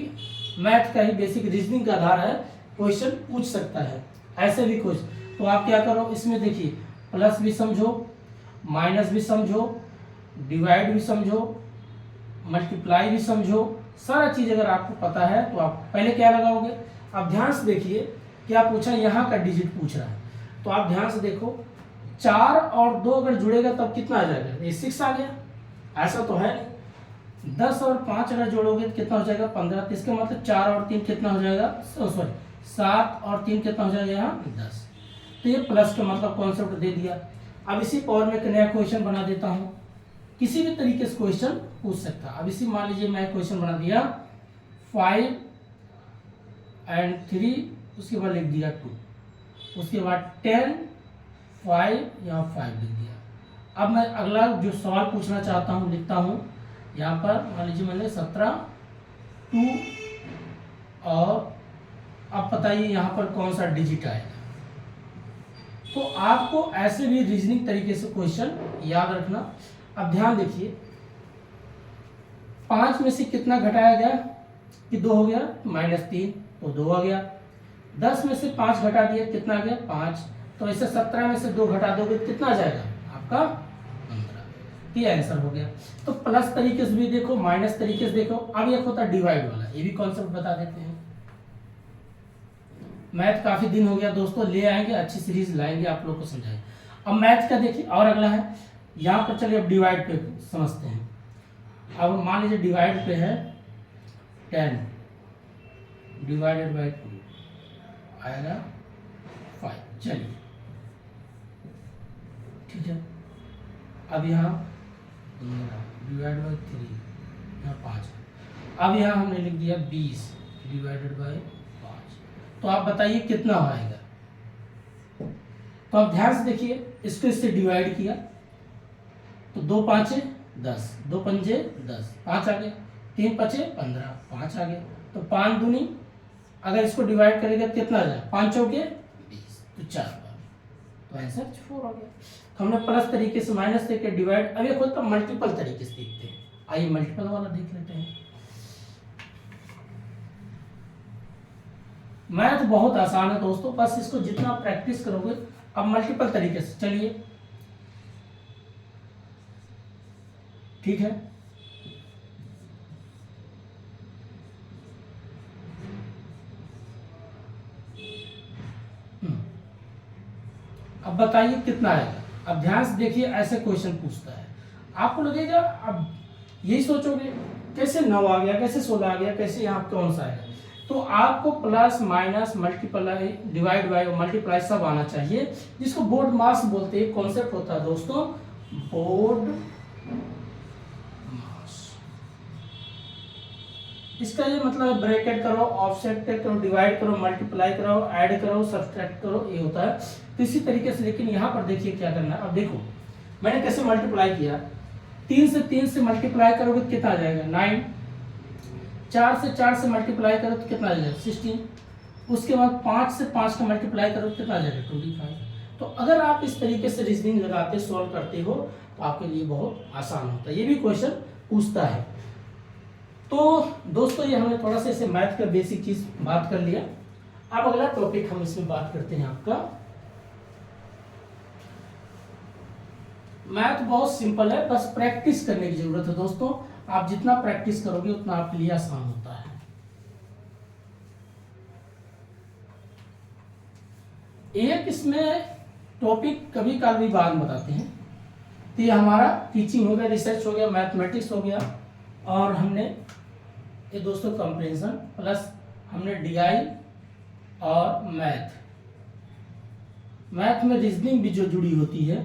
मैथ का ही बेसिक रीजनिंग का आधार है, क्वेश्चन पूछ सकता है ऐसे भी क्वेश्चन। तो आप क्या करो, इसमें देखिए प्लस भी समझो, माइनस भी समझो, डिवाइड भी समझो, मल्टीप्लाई भी समझो, सारा चीज अगर आपको पता है तो आप पहले क्या लगाओगे। आप ध्यान से देखिए क्या पूछा, यहाँ का डिजिट पूछ रहा है, तो आप ध्यान से देखो 4 और 2 अगर जुड़ेगा तब कितना आ जाएगा, ये 6 आ गया, ऐसा तो है नहीं। 10 और 5 अगर जोड़ोगे तो कितना हो जाएगा 15, तो इसका मतलब 4 और 3 कितना हो जाएगा, सॉरी 7 और 3 कितना हो जाएगा यहाँ 10। तो ये प्लस का मतलब कॉन्सेप्ट दे दिया। अब इसी पावर में एक नया क्वेश्चन बना देता हूँ, किसी भी तरीके से क्वेश्चन पूछ सकता है। अब इसी मान लीजिए मैं क्वेश्चन बना दिया 5 और 3, उसके बाद लिख दिया 2, उसके बाद 10 5 यहाँ 5 लिख दिया। अब मैं अगला जो सवाल पूछना चाहता हूँ लिखता हूँ यहाँ पर, मान लीजिए मैंने 17 2 और अब बताइए यहाँ पर कौन सा डिजिट आएगा। तो आपको ऐसे भी रीजनिंग तरीके से क्वेश्चन याद रखना। अब ध्यान देखिए 5 में से कितना घटाया गया कि 2 हो गया, -3 तो 2 आ गया। 10 में से 5 घटा दिया कितना आ गया 5, तो ऐसे 17 में से 2 घटा दोगे तो कितना आ जाएगा आपका 15। ये आंसर हो गया। तो प्लस तरीके से भी देखो, माइनस तरीके से देखो। अब एक होता है डिवाइड वाला, ये भी कॉन्सेप्ट बता देते हैं। मैथ काफी दिन हो गया दोस्तों, ले आएंगे अच्छी सीरीज लाएंगे आप लोग को समझाएंगे। अब मैथ का देखिए और अगला है यहाँ पर, चलिए अब डिवाइड पे समझते हैं। अब मान लीजिए डिवाइड पे है 10 डिवाइडेड बाई 2 आएगा 5, चलिए ठीक है। अब यहाँ डिवाइड बाई 3 यहाँ 5, अब यहाँ हमने लिख दिया 20 डिवाइडेड बाई 5, तो आप बताइए कितना आएगा। तो आप ध्यान से देखिए, इसको इससे डिवाइड किया तो 2 5 10, 2 5 10, 5 आ गया, 3 5 15, 5 आ गया। तो 5 दूनी अगर इसको डिवाइड करेगा कितना आ जाएगा, 5 चौके 20, तो 4 बार, तो आंसर 4 आ गया। तो हमने प्लस तरीके से, माइनस तरीके डिवाइड। अब एक होता है मल्टीपल तरीके से देखते हैं, आइए मल्टीपल वाला देख लेते हैं। मैथ बहुत आसान है दोस्तों, बस इसको जितना प्रैक्टिस करोगे। अब मल्टीपल तरीके से चलिए, ठीक है। अब बताइए कितना आएगा। अब ध्यान से देखिए, ऐसे क्वेश्चन पूछता है, आपको लगेगा अब यही सोचोगे कैसे 9 आ गया, कैसे 16 आ गया, कैसे यहाँ कौन सा आएगा। तो आपको plus minus multiply divide by और मल्टीप्लाई सब आना चाहिए, जिसको बोर्ड मास बोलते हैं। कॉन्सेप्ट होता है दोस्तों बोर्ड मास। इसका ये मतलब ब्रैकेट करो, ऑफसेट करो, डिवाइड करो, मल्टीप्लाई करो, ऐड करो, सब्सट्रैक्ट करो, ये होता है। तो इसी तरीके से, लेकिन यहाँ पर देखिए क्या करना है। अब देखो मैंने कैसे मल्टीप्लाई किया, 3 से मल्टीप्लाई करोगे तो कितना आ जाएगा 9, 4 से मल्टीप्लाई करो तो कितना आ जाएगा 16, उसके बाद 5 से 5 का मल्टीप्लाई करो तो कितना आ जाएगा 25। तो अगर आप इस तरीके से रीजनिंग लगाते सॉल्व करते हो तो आपके लिए बहुत आसान होता है। ये भी क्वेश्चन पूछता है। तो दोस्तों ये हमने थोड़ा सा इसे मैथ का बेसिक चीज बात कर लिया। अब अगला टॉपिक हम इसमें बात करते हैं आपका। मैथ बहुत सिंपल है, बस प्रैक्टिस करने की जरूरत है दोस्तों। आप जितना प्रैक्टिस करोगे उतना आपके लिए आसान होता है। एक इसमें टॉपिक कभी काल भी बाद में बताते हैं। तो ये हमारा टीचिंग हो गया, रिसर्च हो गया, मैथमेटिक्स हो गया, और हमने ये दोस्तों कंप्रेंशन प्लस हमने डीआई और मैथ में रीजनिंग भी जो जुड़ी होती है।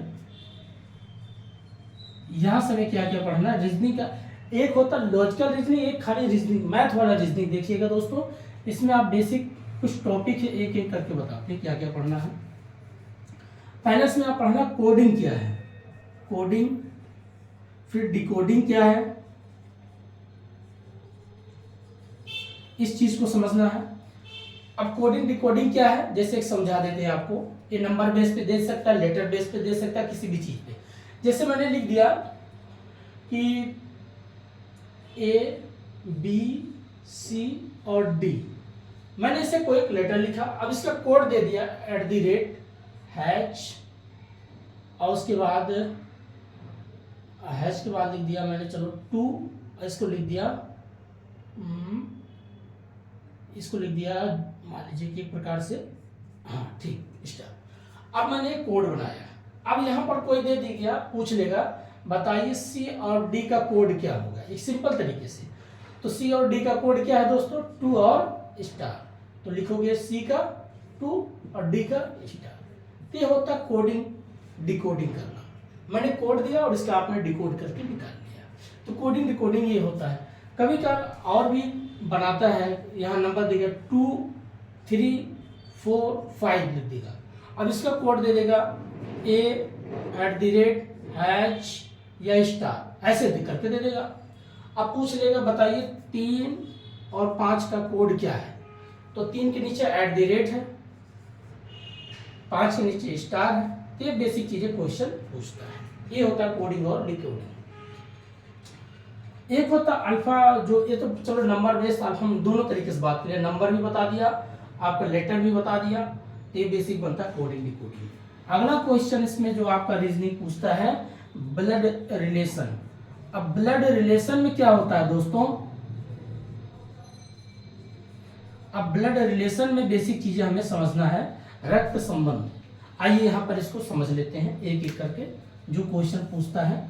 यहां से हमें क्या क्या पढ़ना है रीजनिंग का। एक होता है लॉजिकल रीजनिंग, एक खाली रीजनिंग मैथ वाला रीजनिंग। देखिएगा दोस्तों, इसमें आप बेसिक कुछ टॉपिक है एक एक करके बताते हैं क्या क्या पढ़ना है। पहले इसमें आप पढ़ना कोडिंग क्या है, कोडिंग, फिर डिकोडिंग क्या है, इस चीज को समझना है। अब कोडिंग डिकोडिंग क्या है, जैसे एक समझा देते हैं आपको। ये नंबर बेस पे दे सकता है, लेटर बेस पे दे सकता है, किसी भी चीज पे। जैसे मैंने लिख दिया कि A B C और D, मैंने इसे कोई एक लेटर लिखा। अब इसका कोड दे दिया @ और उसके बाद हैश के बाद लिख दिया मैंने, चलो 2, इसको लिख दिया मान लीजिए कि एक प्रकार से, हाँ ठीक, स्टार। अब मैंने एक कोड बनाया। अब यहाँ पर कोई दे दी गया, पूछ लेगा बताइए C और D का कोड क्या होगा, एक सिंपल तरीके से। तो C और D का कोड क्या है दोस्तों, 2 और स्टार। तो लिखोगे C का 2 और D का स्टार। तो ये होता है कोडिंग डिकोडिंग करना। मैंने कोड दिया और इसका आपने डिकोड करके निकाल लिया। तो कोडिंग डिकोडिंग ये होता है। कभी कभार और भी बनाता है, यहाँ नंबर देगा 2 3 4 5 लिख देगा। अब इसका कोड दे देगा A@ या स्टार, ऐसे करके दे देगा। अब पूछ लेगा बताइए 3 और 5 का कोड क्या है। तो 3 के नीचे @ है, 5 के नीचे स्टार है। तो ये बेसिक चीजें क्वेश्चन पूछता है। ये होता है कोडिंग और डिकोडिंग। एक होता अल्फा, जो ये तो चलो नंबर बेस्ड अल्फा, हम दोनों तरीके से बात करें, नंबर भी बता दिया, आपका लेटर भी बता दिया। तो ये बेसिक बनता है कोडिंग डिकोडिंग। अगला क्वेश्चन इसमें जो आपका रीजनिंग पूछता है, ब्लड रिलेशन। अब ब्लड रिलेशन में क्या होता है दोस्तों, अब ब्लड रिलेशन में बेसिक चीजें हमें समझना है, रक्त संबंध। आइए यहाँ पर इसको समझ लेते हैं एक एक करके। जो क्वेश्चन पूछता है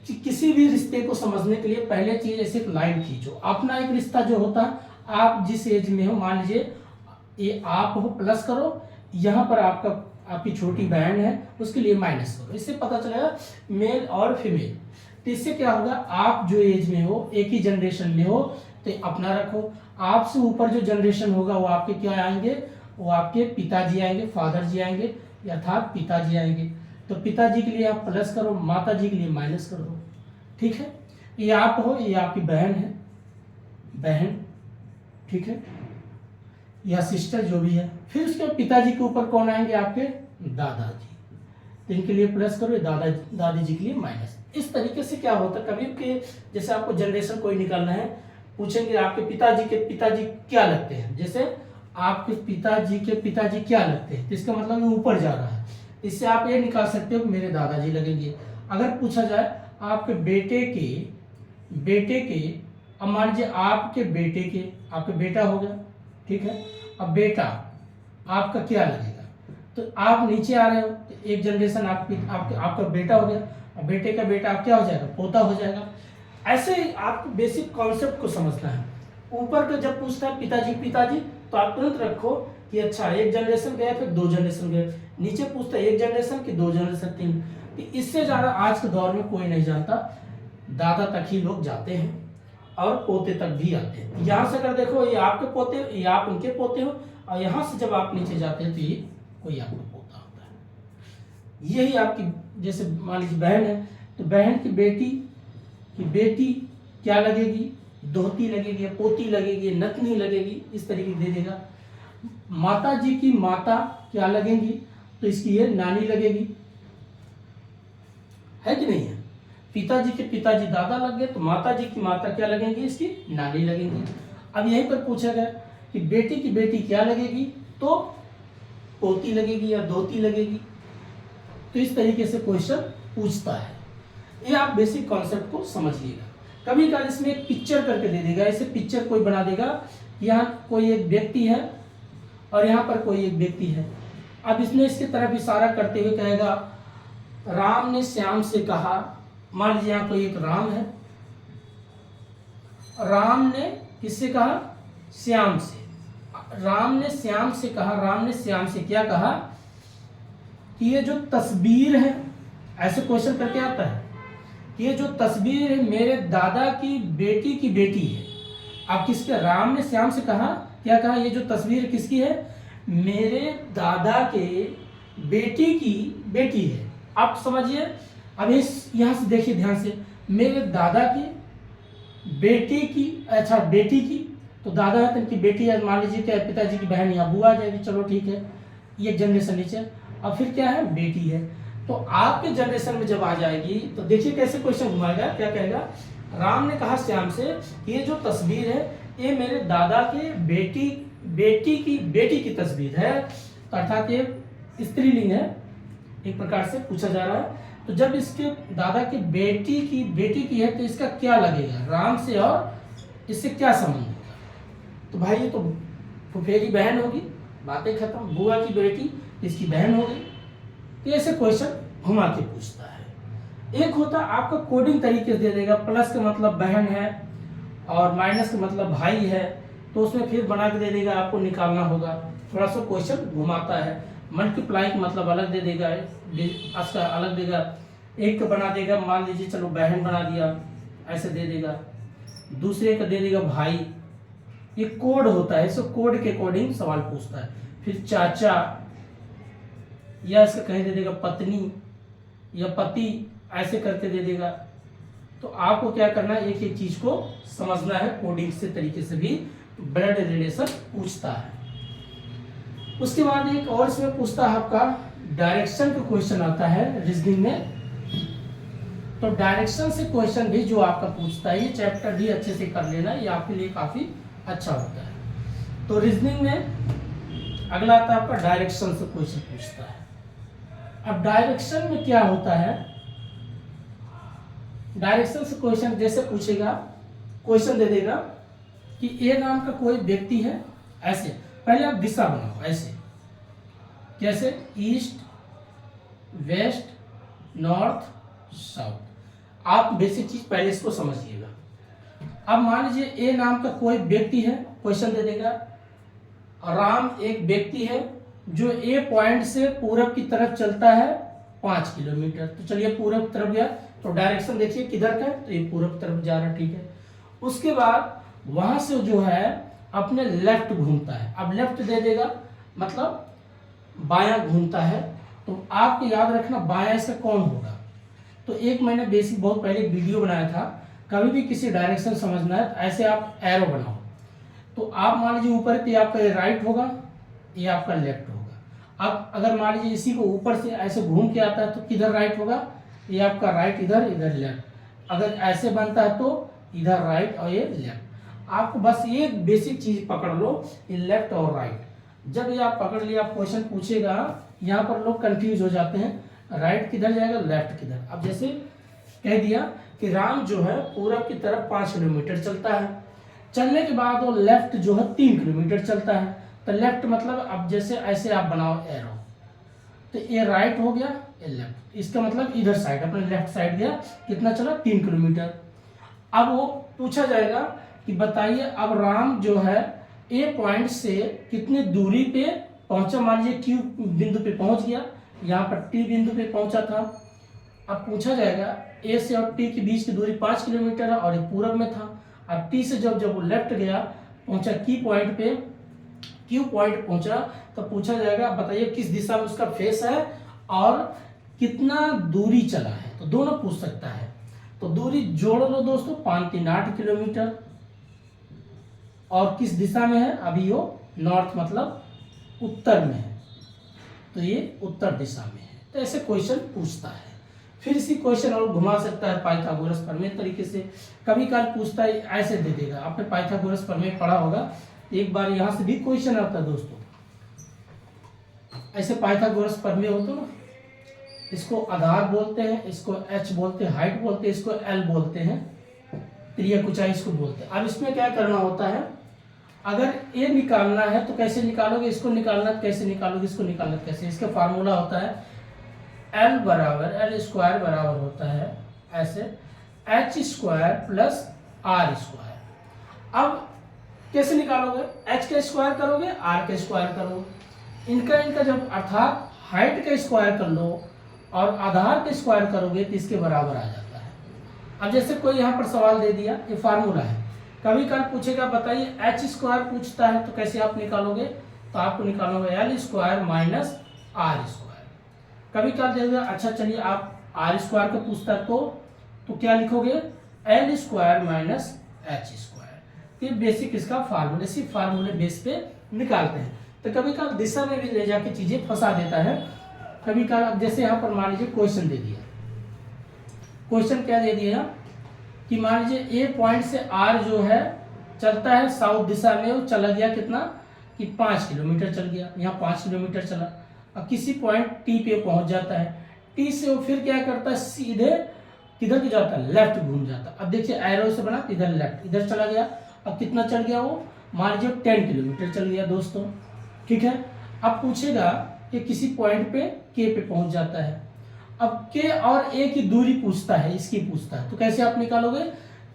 कि किसी भी रिश्ते को समझने के लिए पहले चीज ऐसे एक लाइन खींचो। अपना एक रिश्ता जो होता है, आप जिस एज में हो, मान लीजिए ये आप हो, प्लस करो, यहाँ पर आपकी छोटी बहन है, उसके लिए माइनस करो। इससे पता चलेगा मेल और फीमेल। तो इससे क्या होगा, आप जो एज में हो, एक ही जनरेशन में हो, तो अपना रखो। आपसे ऊपर जो जनरेशन होगा वो आपके क्या आएंगे, वो आपके पिताजी आएंगे, फादर जी आएंगे, अर्थात पिताजी आएंगे। तो पिताजी के लिए आप प्लस करो, माता जी के लिए माइनस कर दो। ठीक है, ये आप हो, ये आपकी बहन है, बहन, ठीक है, या सिस्टर जो भी है। फिर उसके पिताजी के ऊपर कौन आएंगे, आपके दादाजी। तो इनके लिए प्लस करो, दादी जी के लिए माइनस। इस तरीके से क्या होता है, कभी के जैसे आपको जनरेशन कोई निकालना है, पूछेंगे आपके पिताजी के पिताजी क्या लगते हैं। जैसे आपके पिताजी के पिताजी क्या लगते हैं, तो इसका मतलब ये ऊपर जा रहा है। इससे आप ये निकाल सकते हो कि मेरे दादाजी लगेंगे। अगर पूछा जाए आपके बेटे के, अब मान लीजिए आपके बेटे के, आपका बेटा हो गया, ठीक है। अब बेटा आपका क्या लगेगा, तो आप नीचे आ रहे हो, तो एक जनरेशन आपका बेटा हो गया, और बेटे का बेटा आप क्या हो जाएगा, पोता हो जाएगा। ऐसे ही आपको बेसिक कॉन्सेप्ट को समझना है। ऊपर का जब पूछता है पिताजी, तो आप तुरंत रखो कि अच्छा एक जनरेशन गया, फिर 2 जनरेशन गए। नीचे पूछता है 1 जनरेशन की 2 जनरेशन 3। तो इससे ज्यादा आज के दौर में कोई नहीं जानता, दादा तक ही लोग जाते हैं और पोते तक भी आते हैं। यहाँ से अगर देखो ये आपके पोते, ये आप उनके पोते हो, और यहाँ से जब आप नीचे जाते हैं तो ये कोई आपका पोता होता है। यही आपकी, जैसे मान लीजिए बहन है, तो बहन की बेटी क्या लगेगी, दोहती लगेगी, पोती लगेगी, नतनी लगेगी, इस तरीके दे देगा। माता जी की माता क्या लगेंगी, तो इसकी ये नानी लगेगी, है कि नहीं है। पिताजी के पिताजी दादा लग गए, तो माता जी की माता क्या लगेंगी, इसकी नानी लगेंगी। अब यहीं पर पूछा गया कि बेटी की बेटी क्या लगेगी, तो पोती लगेगी या दोती लगेगी। तो इस तरीके से क्वेश्चन पूछता है। ये आप बेसिक कॉन्सेप्ट को समझिएगा। कभी कभी इसमें एक पिक्चर करके दे देगा, ऐसे पिक्चर कोई बना देगा, यहाँ कोई एक व्यक्ति है और यहाँ पर कोई एक व्यक्ति है। अब इसने इसकी तरफ इशारा करते हुए कहेगा, राम ने श्याम से कहा, मान लीजिए यहाँ कोई एक राम है, राम ने किससे कहा, श्याम से। राम ने श्याम से कहा, राम ने श्याम से क्या कहा कि ये जो तस्वीर है, ऐसे क्वेश्चन करके आता है कि ये जो तस्वीर है मेरे दादा की बेटी है। अब किसके, राम ने श्याम से कहा, क्या कहा, ये जो तस्वीर किसकी है, मेरे दादा के बेटी की बेटी है। आप समझिए, अब इस यहाँ से देखिए ध्यान से, मेरे दादा की बेटी की, अच्छा बेटी की, तो दादा है तो इनकी बेटी है, मान लीजिए क्या पिताजी की बहन या बुआ आ जाएगी, चलो ठीक है, ये जनरेशन नीचे। अब फिर क्या है, बेटी है। तो आपके जनरेशन में जब आ जाएगी तो देखिए कैसे क्वेश्चन घुमाएगा, क्या कहेगा, राम ने कहा श्याम से कि ये जो तस्वीर है ये मेरे दादा के बेटी की तस्वीर है, तो अर्थात ये स्त्रीलिंग है, एक प्रकार से पूछा जा रहा है। तो जब इसके दादा के बेटी की है तो इसका क्या लगेगा, राम से और इससे क्या संबंध होगा। तो भाई ये तो फुफेरी बहन होगी, बातें खत्म, बुआ की बेटी इसकी बहन हो गई। तो ऐसे क्वेश्चन घुमा के पूछता है। एक होता आपका कोडिंग तरीके से दे देगा, प्लस का मतलब बहन है और माइनस का मतलब भाई है, तो उसमें फिर बना के दे देगा, आपको निकालना होगा, थोड़ा सा क्वेश्चन घुमाता है। मल्टीप्लाई का मतलब अलग दे देगा, इसका अलग देगा, एक का बना देगा, मान लीजिए चलो बहन बना दिया, ऐसे दे देगा, दूसरे का दे देगा भाई। ये कोड होता है, इसको कोड के अकॉर्डिंग सवाल पूछता है। फिर चाचा, या इसका कहीं दे देगा पत्नी या पति, ऐसे करके दे देगा। तो आपको क्या करना है, एक एक चीज को समझना है, कोडिंग से तरीके से भी ब्लड रिलेशन पूछता है। उसके बाद एक और इसमें पूछता है आपका डायरेक्शन का क्वेश्चन आता है रीजनिंग में। तो डायरेक्शन से क्वेश्चन भी जो आपका पूछता है, ये चैप्टर भी अच्छे से कर लेना, ये आपके लिए काफी अच्छा होता है। तो रीजनिंग में अगला आता है आपका डायरेक्शन से क्वेश्चन पूछता है। अब डायरेक्शन में क्या होता है, डायरेक्शन से क्वेश्चन जैसे पूछेगा, क्वेश्चन दे देगा कि ए नाम का कोई व्यक्ति है, ऐसे पहले आप दिशा बनाओ, ऐसे कैसे, ईस्ट वेस्ट नॉर्थ साउथ। आप बेसिक चीज पहले इसको समझिएगा। अब मान लीजिए ए नाम का कोई व्यक्ति है, क्वेश्चन दे देगा राम एक व्यक्ति है जो ए पॉइंट से पूरब की तरफ चलता है 5 किलोमीटर। तो चलिए पूरब की तरफ गया, तो डायरेक्शन देखिए किधर का है, तो ये पूरब की तरफ जा रहा है, ठीक है। उसके बाद वहां से जो है अपने लेफ्ट घूमता है, अब लेफ्ट दे देगा मतलब बायां घूमता है। तो आपको याद रखना बायां इसका कौन होगा। तो एक मैंने बेसिक बहुत पहले एक वीडियो बनाया था, कभी भी किसी डायरेक्शन समझना है तो ऐसे आप एरो बनाओ। तो आप मान लीजिए ऊपर पे आपका ये राइट होगा, ये आपका लेफ्ट होगा। अब अगर मान लीजिए इसी को ऊपर से ऐसे घूम के आता है तो किधर राइट होगा, ये आपका राइट इधर, इधर लेफ्ट। अगर ऐसे बनता है तो इधर राइट और ये लेफ्ट। आपको बस ये बेसिक चीज पकड़ लो, ये लेफ्ट और राइट। जब ये आप पकड़ लिया, आप क्वेश्चन पूछेगा, यहाँ पर लोग कंफ्यूज हो जाते हैं, राइट किधर जाएगा लेफ्ट किधर। अब जैसे कह दिया कि राम जो है पूरब की तरफ 5 किलोमीटर चलता है, चलने के बाद वो लेफ्ट जो है 3 किलोमीटर चलता है। तो लेफ्ट मतलब अब जैसे ऐसे आप बनाओ एरो, तो ये राइट हो गया, ये लेफ्ट, इसका मतलब इधर साइड अपने लेफ्ट साइड गया, कितना चला 3 किलोमीटर। अब वो पूछा जाएगा कि बताइए अब राम जो है ए पॉइंट से कितनी दूरी पे पहुंचा, मान लीजिए क्यू बिंदु पे पहुंच गया, यहाँ पर टी बिंदु पे पहुंचा था। अब पूछा जाएगा ए से और टी के बीच की दूरी 5 किलोमीटर है और ये पूरब में था। अब टी से जब वो लेफ्ट गया, पहुंचा क्यू पॉइंट पे, क्यू पॉइंट पहुंचा, तो पूछा जाएगा बताइए किस दिशा में उसका फेस है और कितना दूरी चला है। तो दोनों पूछ सकता है। तो दूरी जोड़ लो दोस्तों, 538 किलोमीटर, और किस दिशा में है, अभी वो नॉर्थ मतलब उत्तर में है, तो ये उत्तर दिशा में है। तो ऐसे क्वेश्चन पूछता है। फिर इसी क्वेश्चन और घुमा सकता है पाइथागोरस प्रमेय तरीके से, कभी काल पूछता है ऐसे दे देगा। आपने पाइथागोरस प्रमेय पढ़ा होगा, एक बार यहां से भी क्वेश्चन आता है दोस्तों, ऐसे पाइथागोरस प्रमेय हो तो ना, इसको आधार बोलते हैं, इसको एच बोलते हैं, हाइट बोलते हैं, इसको एल बोलते हैं, त्रिज्या ऊंचाई इसको बोलते हैं। अब इसमें क्या करना होता है, अगर ए निकालना है तो कैसे निकालोगे, इसको निकालना कैसे निकालोगे, इसको निकालना कैसे, इसका फार्मूला होता है एल बराबर एल स्क्वायर बराबर होता है ऐसे H square plus R square. अब कैसे निकालोगे, एच का स्क्वायर करोगे, आर का स्क्वायर करोगे, इनका जब अर्थात हाइट का स्क्वायर कर लो और आधार का स्क्वायर करोगे तो इसके बराबर आ जाता है। अब जैसे कोई यहाँ पर सवाल दे दिया, ये फार्मूला है, कभी कल पूछेगा बताइए एच स्क्वायर पूछता है तो कैसे आप निकालोगे, तो आपको निकालोगे L square minus R square. कभी कल देगा अच्छा चलिए आप आर स्क्वायर का पूछता है तो क्या लिखोगे, L square minus H square. तो ये बेसिक इसका फार्मूला, इसी फार्मूले बेस पे निकालते हैं। तो कभी कभी दिशा में भी ले जाके चीजें फंसा देता है कभी कभी। जैसे यहाँ पर मान लीजिए क्वेश्चन दे दिया, क्वेश्चन क्या दे दिया कि मान लीजिए ए पॉइंट से आर जो है चलता है साउथ दिशा में, वो चला गया कितना कि 5 किलोमीटर चल गया, यहाँ 5 किलोमीटर चला। अब किसी पॉइंट टी पे पहुंच जाता है, टी से वो फिर क्या करता है सीधे किधर की जाता है, लेफ्ट घूम जाता है। अब देखिए एरो से बना इधर लेफ्ट, इधर चला गया। अब कितना चल गया वो, मान लीजिए 10 किलोमीटर चल गया दोस्तों, ठीक है। अब पूछेगा कि किसी पॉइंट पे के पे पहुंच जाता है। अब के और ए की दूरी पूछता है, इसकी पूछता है, तो कैसे आप निकालोगे,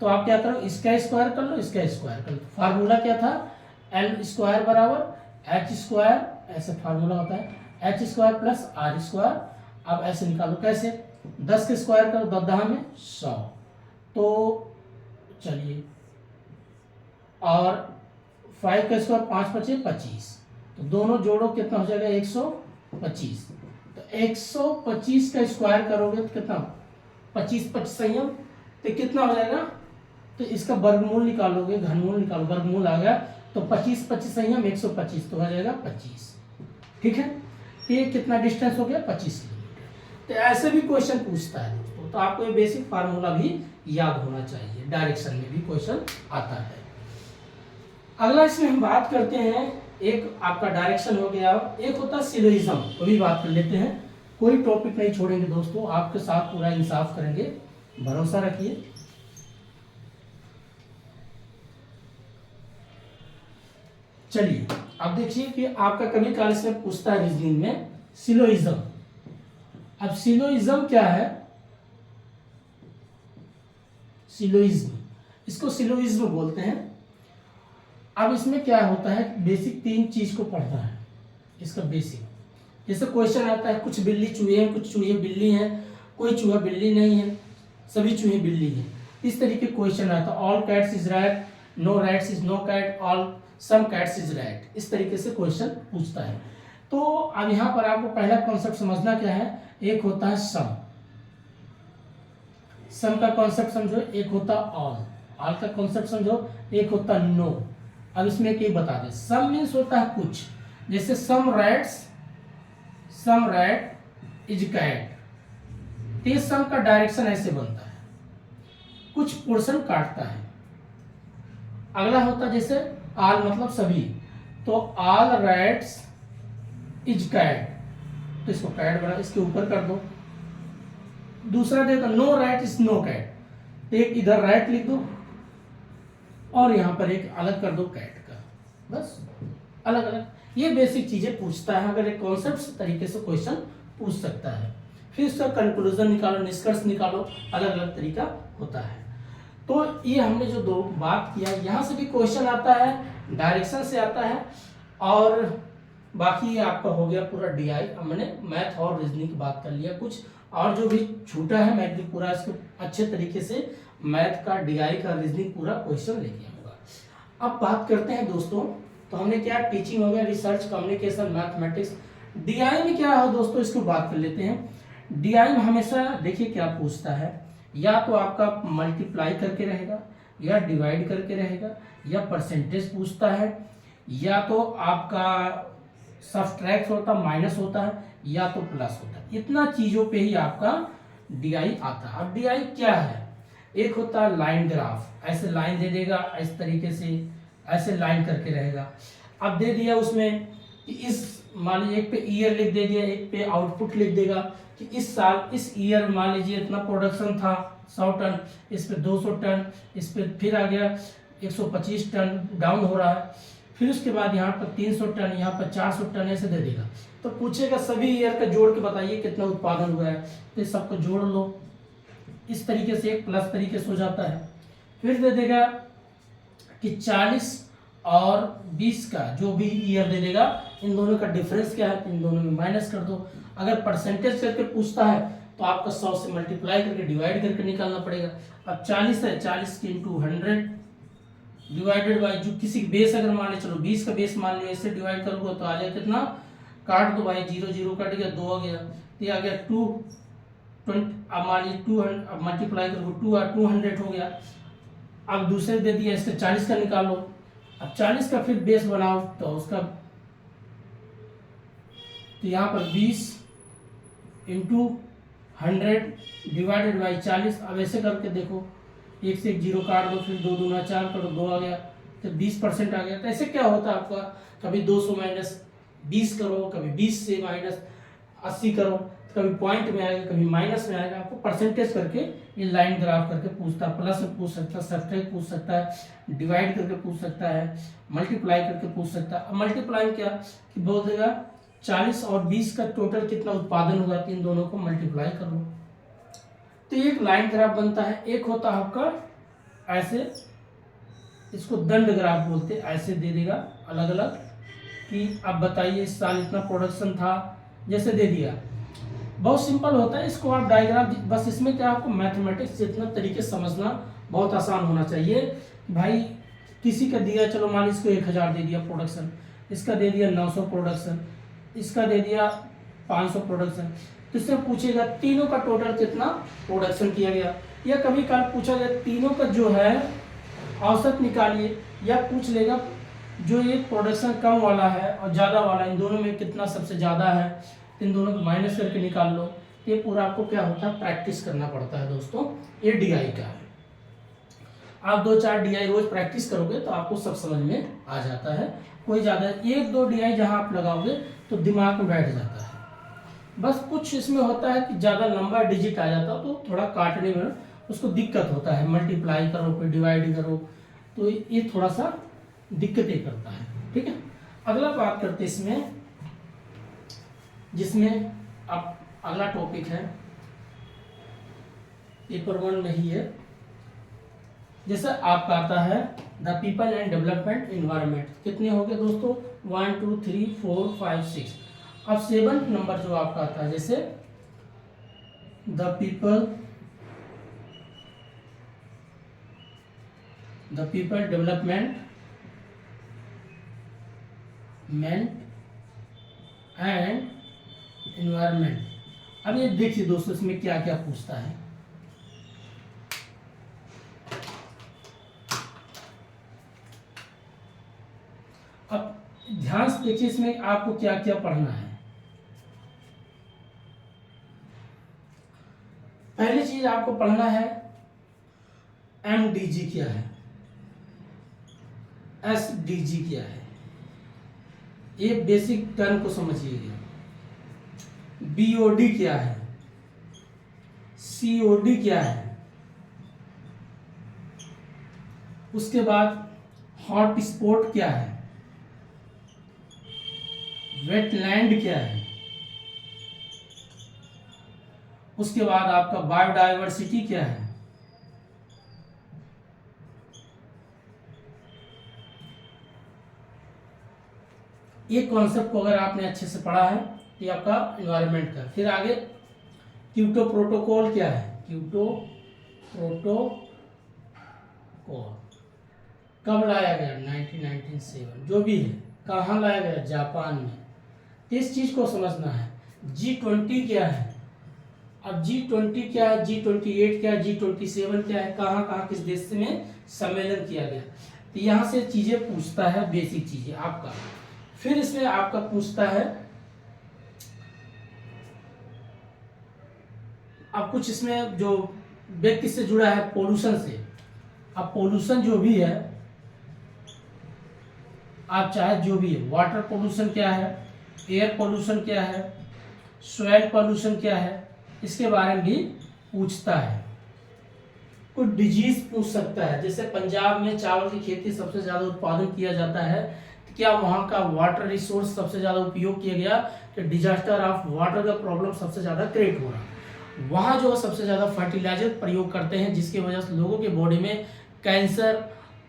तो आप क्या करो, इसका स्क्वायर कर लो, इसका स्क्वायर कर लो। फार्मूला क्या था, एल स्क्वायर बराबर एच स्क्वायर, ऐसे फार्मूला होता है, H square plus R square. अब ऐसे निकालो कैसे, 10 के स्क्वायर करो 10 में 100, तो चलिए, और 5 का स्क्वायर 5 5 25, तो दोनों जोड़ो कितना हो जाएगा 125। तो 125 का स्क्वायर करोगे तो कितना, 25 25 संयम, तो कितना हो जाएगा, तो इसका वर्गमूल निकालोगे, घनमूल निकालो, वर्गमूल आ गया तो 25 25 संयम 125, तो हो जाएगा 25, ठीक है। तो ये कितना डिस्टेंस हो गया 25 किलोमीटर। तो ऐसे भी क्वेश्चन पूछता है दोस्तों, तो आपको ये बेसिक फार्मूला भी याद होना चाहिए, डायरेक्शन में भी क्वेश्चन आता है। अगला इसमें हम बात करते हैं, एक आपका डायरेक्शन हो गया, एक होता है सिलोइज्म, वो भी बात कर लेते हैं। कोई टॉपिक नहीं छोड़ेंगे दोस्तों, आपके साथ पूरा इंसाफ करेंगे, भरोसा रखिए। चलिए अब देखिए कि आपका कभी काल से पूछता है रीजनिंग में सिलोइज्म। अब सिलोइज्म क्या है, सिलोइज्म, इसको सिलोइज्म बोलते हैं। अब इसमें क्या होता है, बेसिक 3 चीज को पढ़ना है, इसका बेसिक। जैसे क्वेश्चन आता है कुछ बिल्ली चूहे हैं, कुछ चूहे बिल्ली हैं, कोई चूहा बिल्ली नहीं है, सभी चूहे बिल्ली हैं, इस तरीके क्वेश्चन आता है। All cats is rat, no rats is no cat, all some cats is rat, इस तरीके से क्वेश्चन पूछता है। तो अब यहाँ पर आपको पहला कॉन्सेप्ट समझना क्या है, एक होता है सम, सम का कॉन्सेप्ट समझो, एक होता ऑल, ऑल का कॉन्सेप्ट समझो, एक होता नो। अब इसमें एक बता दे, सम मीन्स होता है कुछ, जैसे सम रैट इज कैट, तो सम का डायरेक्शन ऐसे बनता है, कुछ पोर्शन काटता है। अगला होता जैसे ऑल मतलब सभी, तो ऑल रैट्स इज कैट, तो इसको कैट बना, इसके ऊपर कर दो। दूसरा देखो no rat is no cat, तो एक इधर रैट लिख दो और यहां पर एक अलग कर दो कैट का, बस अलग अलग। ये बेसिक चीजें पूछता है, अगर एक कॉन्सेप्ट तरीके से क्वेश्चन पूछ सकता है। फिर उसका कंक्लूजन निकालो, निष्कर्ष निकालो, अलग अलग तरीका होता है। तो ये हमने जो 2 बात किया, यहाँ से भी क्वेश्चन आता है, डायरेक्शन से आता है, और बाकी आपका हो गया पूरा डीआई। हमने मैथ और रीजनिंग की बात कर लिया, कुछ और जो भी छूटा है मैं भी पूरा इसको अच्छे तरीके से मैथ का, डीआई का, रीजनिंग पूरा क्वेश्चन लेके आऊंगा। अब बात करते हैं दोस्तों, तो हमने क्या टीचिंग हो गया, रिसर्च, कम्युनिकेशन, मैथमेटिक्स। डीआई में क्या है दोस्तों, इसको बात कर लेते हैं। डीआई में हमेशा देखिए क्या पूछता है, या तो आपका मल्टीप्लाई करके रहेगा, या डिवाइड करके रहेगा, या परसेंटेज पूछता है, या तो आपका सब्ट्रैक्ट होता, माइनस होता है, या तो प्लस होता है। इतना चीजों पे ही आपका डीआई आता है। अब डीआई क्या है, एक होता है लाइन ग्राफ, ऐसे लाइन दे देगा, इस तरीके से ऐसे लाइन करके रहेगा। अब दे दिया उसमें कि इस, मान लीजिए एक पे ईयर लिख दे दिया, एक पे आउटपुट लिख देगा कि इस साल, इस ईयर मान लीजिए इतना प्रोडक्शन था 100 टन, इस पे 200 टन, इस पे फिर आ गया 125 टन डाउन हो रहा है, फिर उसके बाद यहाँ पर 300 टन, यहाँ पर 400 टन, ऐसे दे देगा। तो पूछेगा सभी ईयर का जोड़ के बताइए कितना उत्पादन हुआ है, तो इस सबको जोड़ लो, इस तरीके से एक प्लस तरीके से हो जाता है। फिर दे देगा कि 40 और 20 का जो भी ईयर दे देगा, इन दोनों का डिफरेंस क्या है, इन दोनों में माइनस कर दो। अगर परसेंटेज करके पूछता है तो आपका 100 से मल्टीप्लाई करके डिवाइड करके निकालना पड़ेगा। अब 40 है, 40 के इंटू 100 डिवाइडेड बाई, जो किसी बेस अगर मान ले, चलो 20 का बेस मान लिया, इससे डिवाइड करोगे तो आ जाए कितना, काट दो भाई, 0 0 कट गया, 2 आ गया, तो आ गया 220। अब मान लीजिए 200, अब मल्टीप्लाई करोगे 200 हो गया, अब दूसरे दे दिया इसका 40 का निकालो। अब 40 का फिर बेस बनाओ तो उसका, तो यहाँ पर 20 इंटू 100 डिवाइडेड बाई 40। अब ऐसे करके देखो, एक से एक जीरो काट दो, फिर 2 दूना 4 करो, 2 आ गया, तो 20% आ गया। तो ऐसे क्या होता है आपका, कभी 200 माइनस 20 करो, कभी 20 से माइनस 80 करो, कभी पॉइंट में आएगा, कभी माइनस में आएगा। आपको परसेंटेज करके ये लाइन ग्राफ करके पूछता है, प्लस में पूछ सकता है, सब्ट्रैक्ट पूछ सकता है, डिवाइड करके पूछ सकता है, मल्टीप्लाई करके पूछ सकता है। अब मल्टीप्लाई क्या कि बोल देगा 40 और 20 का टोटल कितना उत्पादन होगा, इन दोनों को मल्टीप्लाई कर लो। तो एक लाइन ग्राफ बनता है। एक होता है आपका ऐसे, इसको दंड ग्राफ बोलते हैं, ऐसे दे देगा अलग अलग कि अब बताइए इस साल इतना प्रोडक्शन था, जैसे दे दिया। बहुत सिंपल होता है, इसको आप डायग्राम, बस इसमें क्या आपको मैथमेटिक्स जितना तरीके समझना बहुत आसान होना चाहिए। भाई किसी का दिया, चलो मान इसको 1000 दे दिया प्रोडक्शन, इसका दे दिया 900 प्रोडक्शन, इसका दे दिया 500 प्रोडक्शन, तो इससे पूछेगा तीनों का टोटल कितना प्रोडक्शन किया गया। या कभी कल पूछा जाए तीनों का जो है औसत निकालिए, या पूछ लेगा जो ये प्रोडक्शन कम वाला है और ज़्यादा वाला, इन दोनों में कितना सबसे ज़्यादा है, इन दोनों को माइनस करके निकाल लो। ये पूरा आपको क्या होता है, प्रैक्टिस करना पड़ता है दोस्तों। ये डीआई का है। आप 2-4 डीआई रोज प्रैक्टिस करोगे तो आपको सब समझ में आ जाता है। कोई ज़्यादा 1-2 डीआई जहाँ आप लगाओगे तो दिमाग में बैठ जाता है। बस कुछ इसमें होता है कि ज़्यादा लंबा डिजिट आ जाता है तो थोड़ा काटने में उसको दिक्कत होता है, मल्टीप्लाई करो फिर डिवाइड करो, तो ये थोड़ा सा दिक्कतें करता है। ठीक है, अगला बात करते हैं इसमें, जिसमें अब अगला टॉपिक है, पेपर 1 में ही है। जैसा आपका आता है the people and development environment. कितने हो गए दोस्तों, 1 2 3 4 5 6। अब 7th नंबर जो आपका आता है, जैसे the people development and environment. अब ये देखिए दोस्तों इसमें क्या क्या पूछता है। अब ध्यान से देखिए इसमें आपको क्या क्या पढ़ना है। पहली चीज आपको पढ़ना है MDG क्या है, SDG क्या है, ये बेसिक टर्म को समझिएगा। BOD क्या है, COD क्या है, उसके बाद हॉट स्पॉट क्या है, वेटलैंड क्या है, उसके बाद आपका बायोडाइवर्सिटी क्या है, ये कॉन्सेप्ट को अगर आपने अच्छे से पढ़ा है तो ये आपका एनवायरनमेंट का। फिर आगे क्योटो प्रोटोकॉल क्या है, क्योटो प्रोटोकॉल कब लाया गया, 1997 जो भी है, कहाँ लाया गया, जापान में। इस चीज को समझना है। G20 क्या है, अब G20 क्या है, G28 क्या है, G27 क्या है, कहाँ कहाँ किस देश में सम्मेलन किया गया, तो यहाँ से चीजें पूछता है, बेसिक चीजें आपका। फिर इसमें आपका पूछता है, अब कुछ इसमें जो व्यक्ति से जुड़ा है पोल्यूशन से। अब पोल्यूशन जो भी है, आप चाहे जो भी है, वाटर पोल्यूशन क्या है, एयर पोल्यूशन क्या है, सॉइल पोल्यूशन क्या है, इसके बारे में भी पूछता है। कुछ डिजीज पूछ सकता है, जैसे पंजाब में चावल की खेती सबसे ज्यादा उत्पादन किया जाता है, क्या वहाँ का वाटर रिसोर्स सबसे ज़्यादा उपयोग किया गया, कि डिजास्टर ऑफ वाटर का प्रॉब्लम सबसे ज़्यादा क्रिएट हो रहा। वहाँ जो सबसे ज़्यादा फर्टिलाइजर प्रयोग करते हैं, जिसकी वजह से लोगों के बॉडी में कैंसर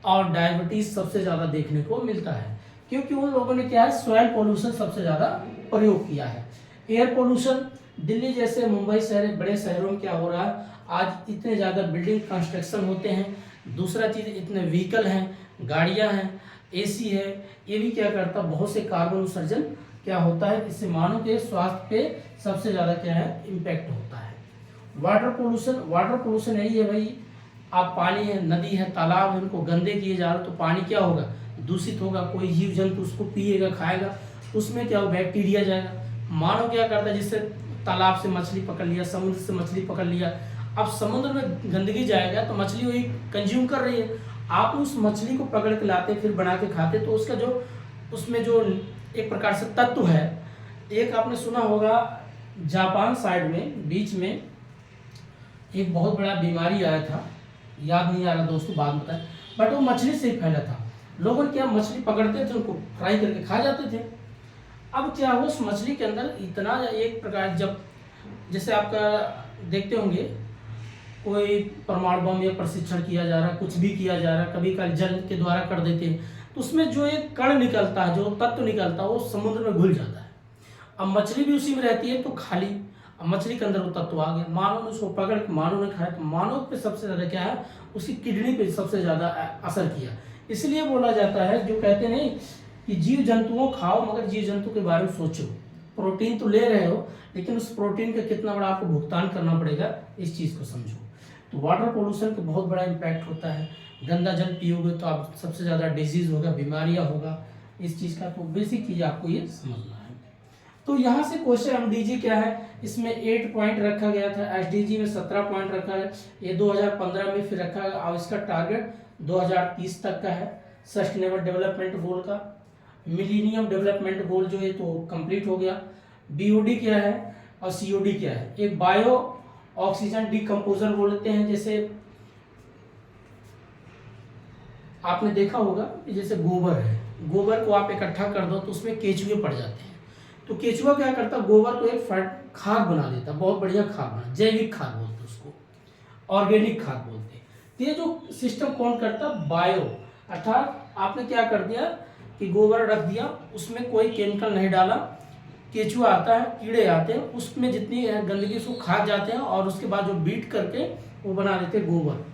और डायबिटीज सबसे ज़्यादा देखने को मिलता है, क्योंकि उन लोगों ने क्या है, सॉइल पोल्यूशन सबसे ज़्यादा प्रयोग किया है। एयर पोल्यूशन, दिल्ली जैसे मुंबई शहर बड़े शहरों में क्या हो रहा है, आज इतने ज़्यादा बिल्डिंग कंस्ट्रक्शन होते हैं। दूसरा चीज़, इतने व्हीकल हैं, गाड़ियाँ हैं, AC है, ये भी क्या करता है, बहुत से कार्बन उत्सर्जन क्या होता है, इससे मानव के स्वास्थ्य पे सबसे ज़्यादा क्या है, इम्पैक्ट होता है। वाटर पोल्यूशन, वाटर पोल्यूशन यही है भाई आप पानी है, नदी है, तालाब है, उनको गंदे किए जा रहे हो तो पानी क्या होगा, दूषित होगा। कोई जीव जंतु उसको पिएगा, खाएगा, उसमें क्या हो, बैक्टीरिया जाएगा। मानव क्या करता है, जिससे तालाब से मछली पकड़ लिया, समुद्र से मछली पकड़ लिया, अब समुद्र में गंदगी जाएगा तो मछली वही कंज्यूम कर रही है। आप उस मछली को पकड़ के लाते फिर बना के खाते तो उसका जो उसमें जो एक प्रकार से तत्व है, एक आपने सुना होगा जापान साइड में बीच में एक बहुत बड़ा बीमारी आया था, याद नहीं आ रहा दोस्तों, बाद में बताएं, बट वो मछली से ही फैला था। लोगों क्या मछली पकड़ते थे, उनको फ्राई करके खा जाते थे। अब क्या हो, उस मछली के अंदर इतना एक प्रकार, जब जैसे आपका देखते होंगे कोई परमाणु बम या प्रशिक्षण किया जा रहा है, कुछ भी किया जा रहा है, कभी कभी जल के द्वारा कर देते हैं, तो उसमें जो एक कण निकलता है, जो तत्व निकलता है, वो समुद्र में घुल जाता है। अब मछली भी उसी में रहती है तो खाली, अब मछली के अंदर वो तत्व आ गया, मानव ने उसको पकड़ के मानव ने खाया, तो मानव पे सबसे ज़्यादा क्या है, उसकी किडनी पे सबसे ज़्यादा असर किया। इसलिए बोला जाता है, जो कहते नहीं कि जीव जंतुओं खाओ मगर जीव जंतु के बारे में सोचो। प्रोटीन तो ले रहे हो लेकिन उस प्रोटीन का कितना बड़ा आपको भुगतान करना पड़ेगा, इस चीज़ को समझो। तो वाटर पोल्यूशन का बहुत बड़ा इम्पैक्ट होता है। गंदा जल पियोगे तो आप सबसे ज़्यादा डिजीज़ होगा, बीमारियाँ होगा, इस चीज़ का तो बेसिक चीज़ आपको ये समझना है। तो यहाँ से क्वेश्चन एमडीजी क्या है, इसमें 8 पॉइंट रखा गया था, एसडीजी में 17 पॉइंट रखा है, ये 2015 में फिर रखा है। अब इसका टारगेट 2030 तक का है, सस्टेनेबल डेवलपमेंट गोल का। मिलीनियम डेवलपमेंट गोल जो है तो कंप्लीट हो गया। बीओडी क्या है और सीओडी क्या है, एक बायो ऑक्सीजन डिकम्पोजर बोलते हैं। जैसे आपने देखा होगा कि जैसे गोबर है, गोबर को आप इकट्ठा कर दो तो उसमें केचुए पड़ जाते हैं, तो केचुआ क्या करता है, गोबर को एक खाद बना देता, बहुत बढ़िया खाद बना, जैविक खाद बोलते उसको, ऑर्गेनिक खाद बोलते। तो ये जो सिस्टम कौन करता, बायो, अर्थात आपने क्या कर दिया कि गोबर रख दिया, उसमें कोई केमिकल नहीं डाला, केचुआ आता है, कीड़े आते हैं, उसमें जितनी गंदगी उसको खा जाते हैं और उसके बाद जो बीट करके वो बना देते हैं गोबर,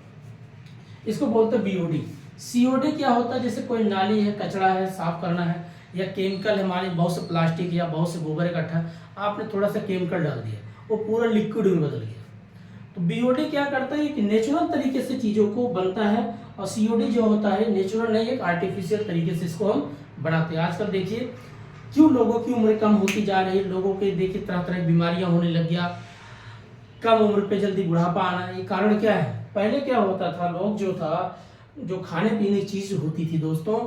इसको बोलते हैं बीओडी। सीओडी क्या होता है, जैसे कोई नाली है, कचरा है, साफ करना है, या केमिकल है, हमारे बहुत से प्लास्टिक या बहुत से गोबर इकट्ठा, आपने थोड़ा सा केमिकल डाल दिया, वो पूरा लिक्विड में बदल गया। तो बीओडी क्या करता है कि नेचुरल तरीके से चीज़ों को बनता है, और सीओडी जो होता है नेचुरल नहीं, एक आर्टिफिशियल तरीके से इसको हम बनाते हैं। आजकल देखिए क्यों लोगों की उम्र कम होती जा रही है, लोगों के देखिए तरह तरह की बीमारियां होने लग गया, कम उम्र पे जल्दी बुढ़ापा आना, ये कारण क्या है। पहले क्या होता था, लोग जो था, जो खाने पीने की चीज़ होती थी दोस्तों,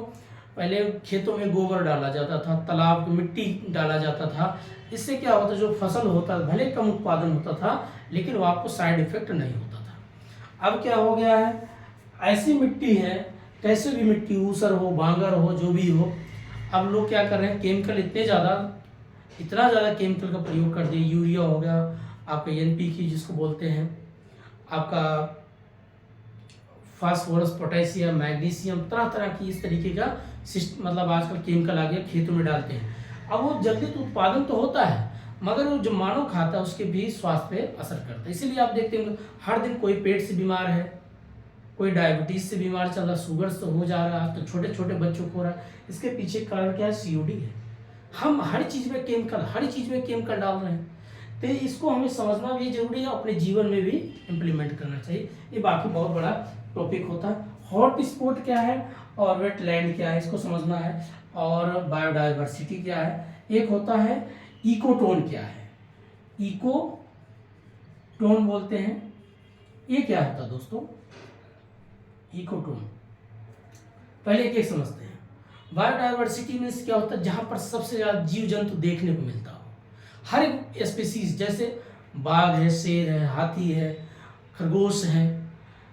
पहले खेतों में गोबर डाला जाता था, तालाब में मिट्टी डाला जाता था, इससे क्या होता, जो फसल होता भले कम उत्पादन होता था लेकिन वो आपको साइड इफेक्ट नहीं होता था। अब क्या हो गया है, ऐसी मिट्टी है, कैसे भी मिट्टी, ऊसर हो, बांगर हो, जो भी हो, अब लोग क्या कर रहे हैं, केमिकल इतना ज़्यादा केमिकल का प्रयोग कर दिए। यूरिया हो गया, आपका एनपीके जिसको बोलते हैं, आपका फास्फोरस, पोटेशियम, मैग्नीशियम, तरह तरह की इस तरीके का मतलब आजकल केमिकल आ गया, खेतों में डालते हैं। अब वो जल्दी तो उत्पादन तो होता है मगर वो जो मानव खाता है उसके भी स्वास्थ्य पे असर करता है। इसीलिए आप देखते हैं हर दिन कोई पेट से बीमार है, कोई डायबिटीज से बीमार चल रहा, शुगर से हो जा रहा, तो छोटे छोटे बच्चों को हो रहा है। इसके पीछे कारण क्या है, सीओडी है। हम हर चीज़ में केमिकल डाल रहे हैं, तो इसको हमें समझना भी जरूरी है, अपने जीवन में भी इम्प्लीमेंट करना चाहिए। ये बाकी बहुत बड़ा टॉपिक होता है। हॉट स्पॉट क्या है और वेटलैंड क्या है, इसको समझना है, और बायोडाइवर्सिटी क्या है। एक होता है इकोटोन, क्या है इकोटोन बोलते हैं, ये क्या होता है दोस्तों, इकोटोन पहले एक समझते हैं। बायोडाइवर्सिटी मीन्स क्या होता है, जहाँ पर सबसे ज़्यादा जीव जंतु देखने को मिलता हो, हर एक स्पीसीज, जैसे बाघ है, शेर है, हाथी है, खरगोश है,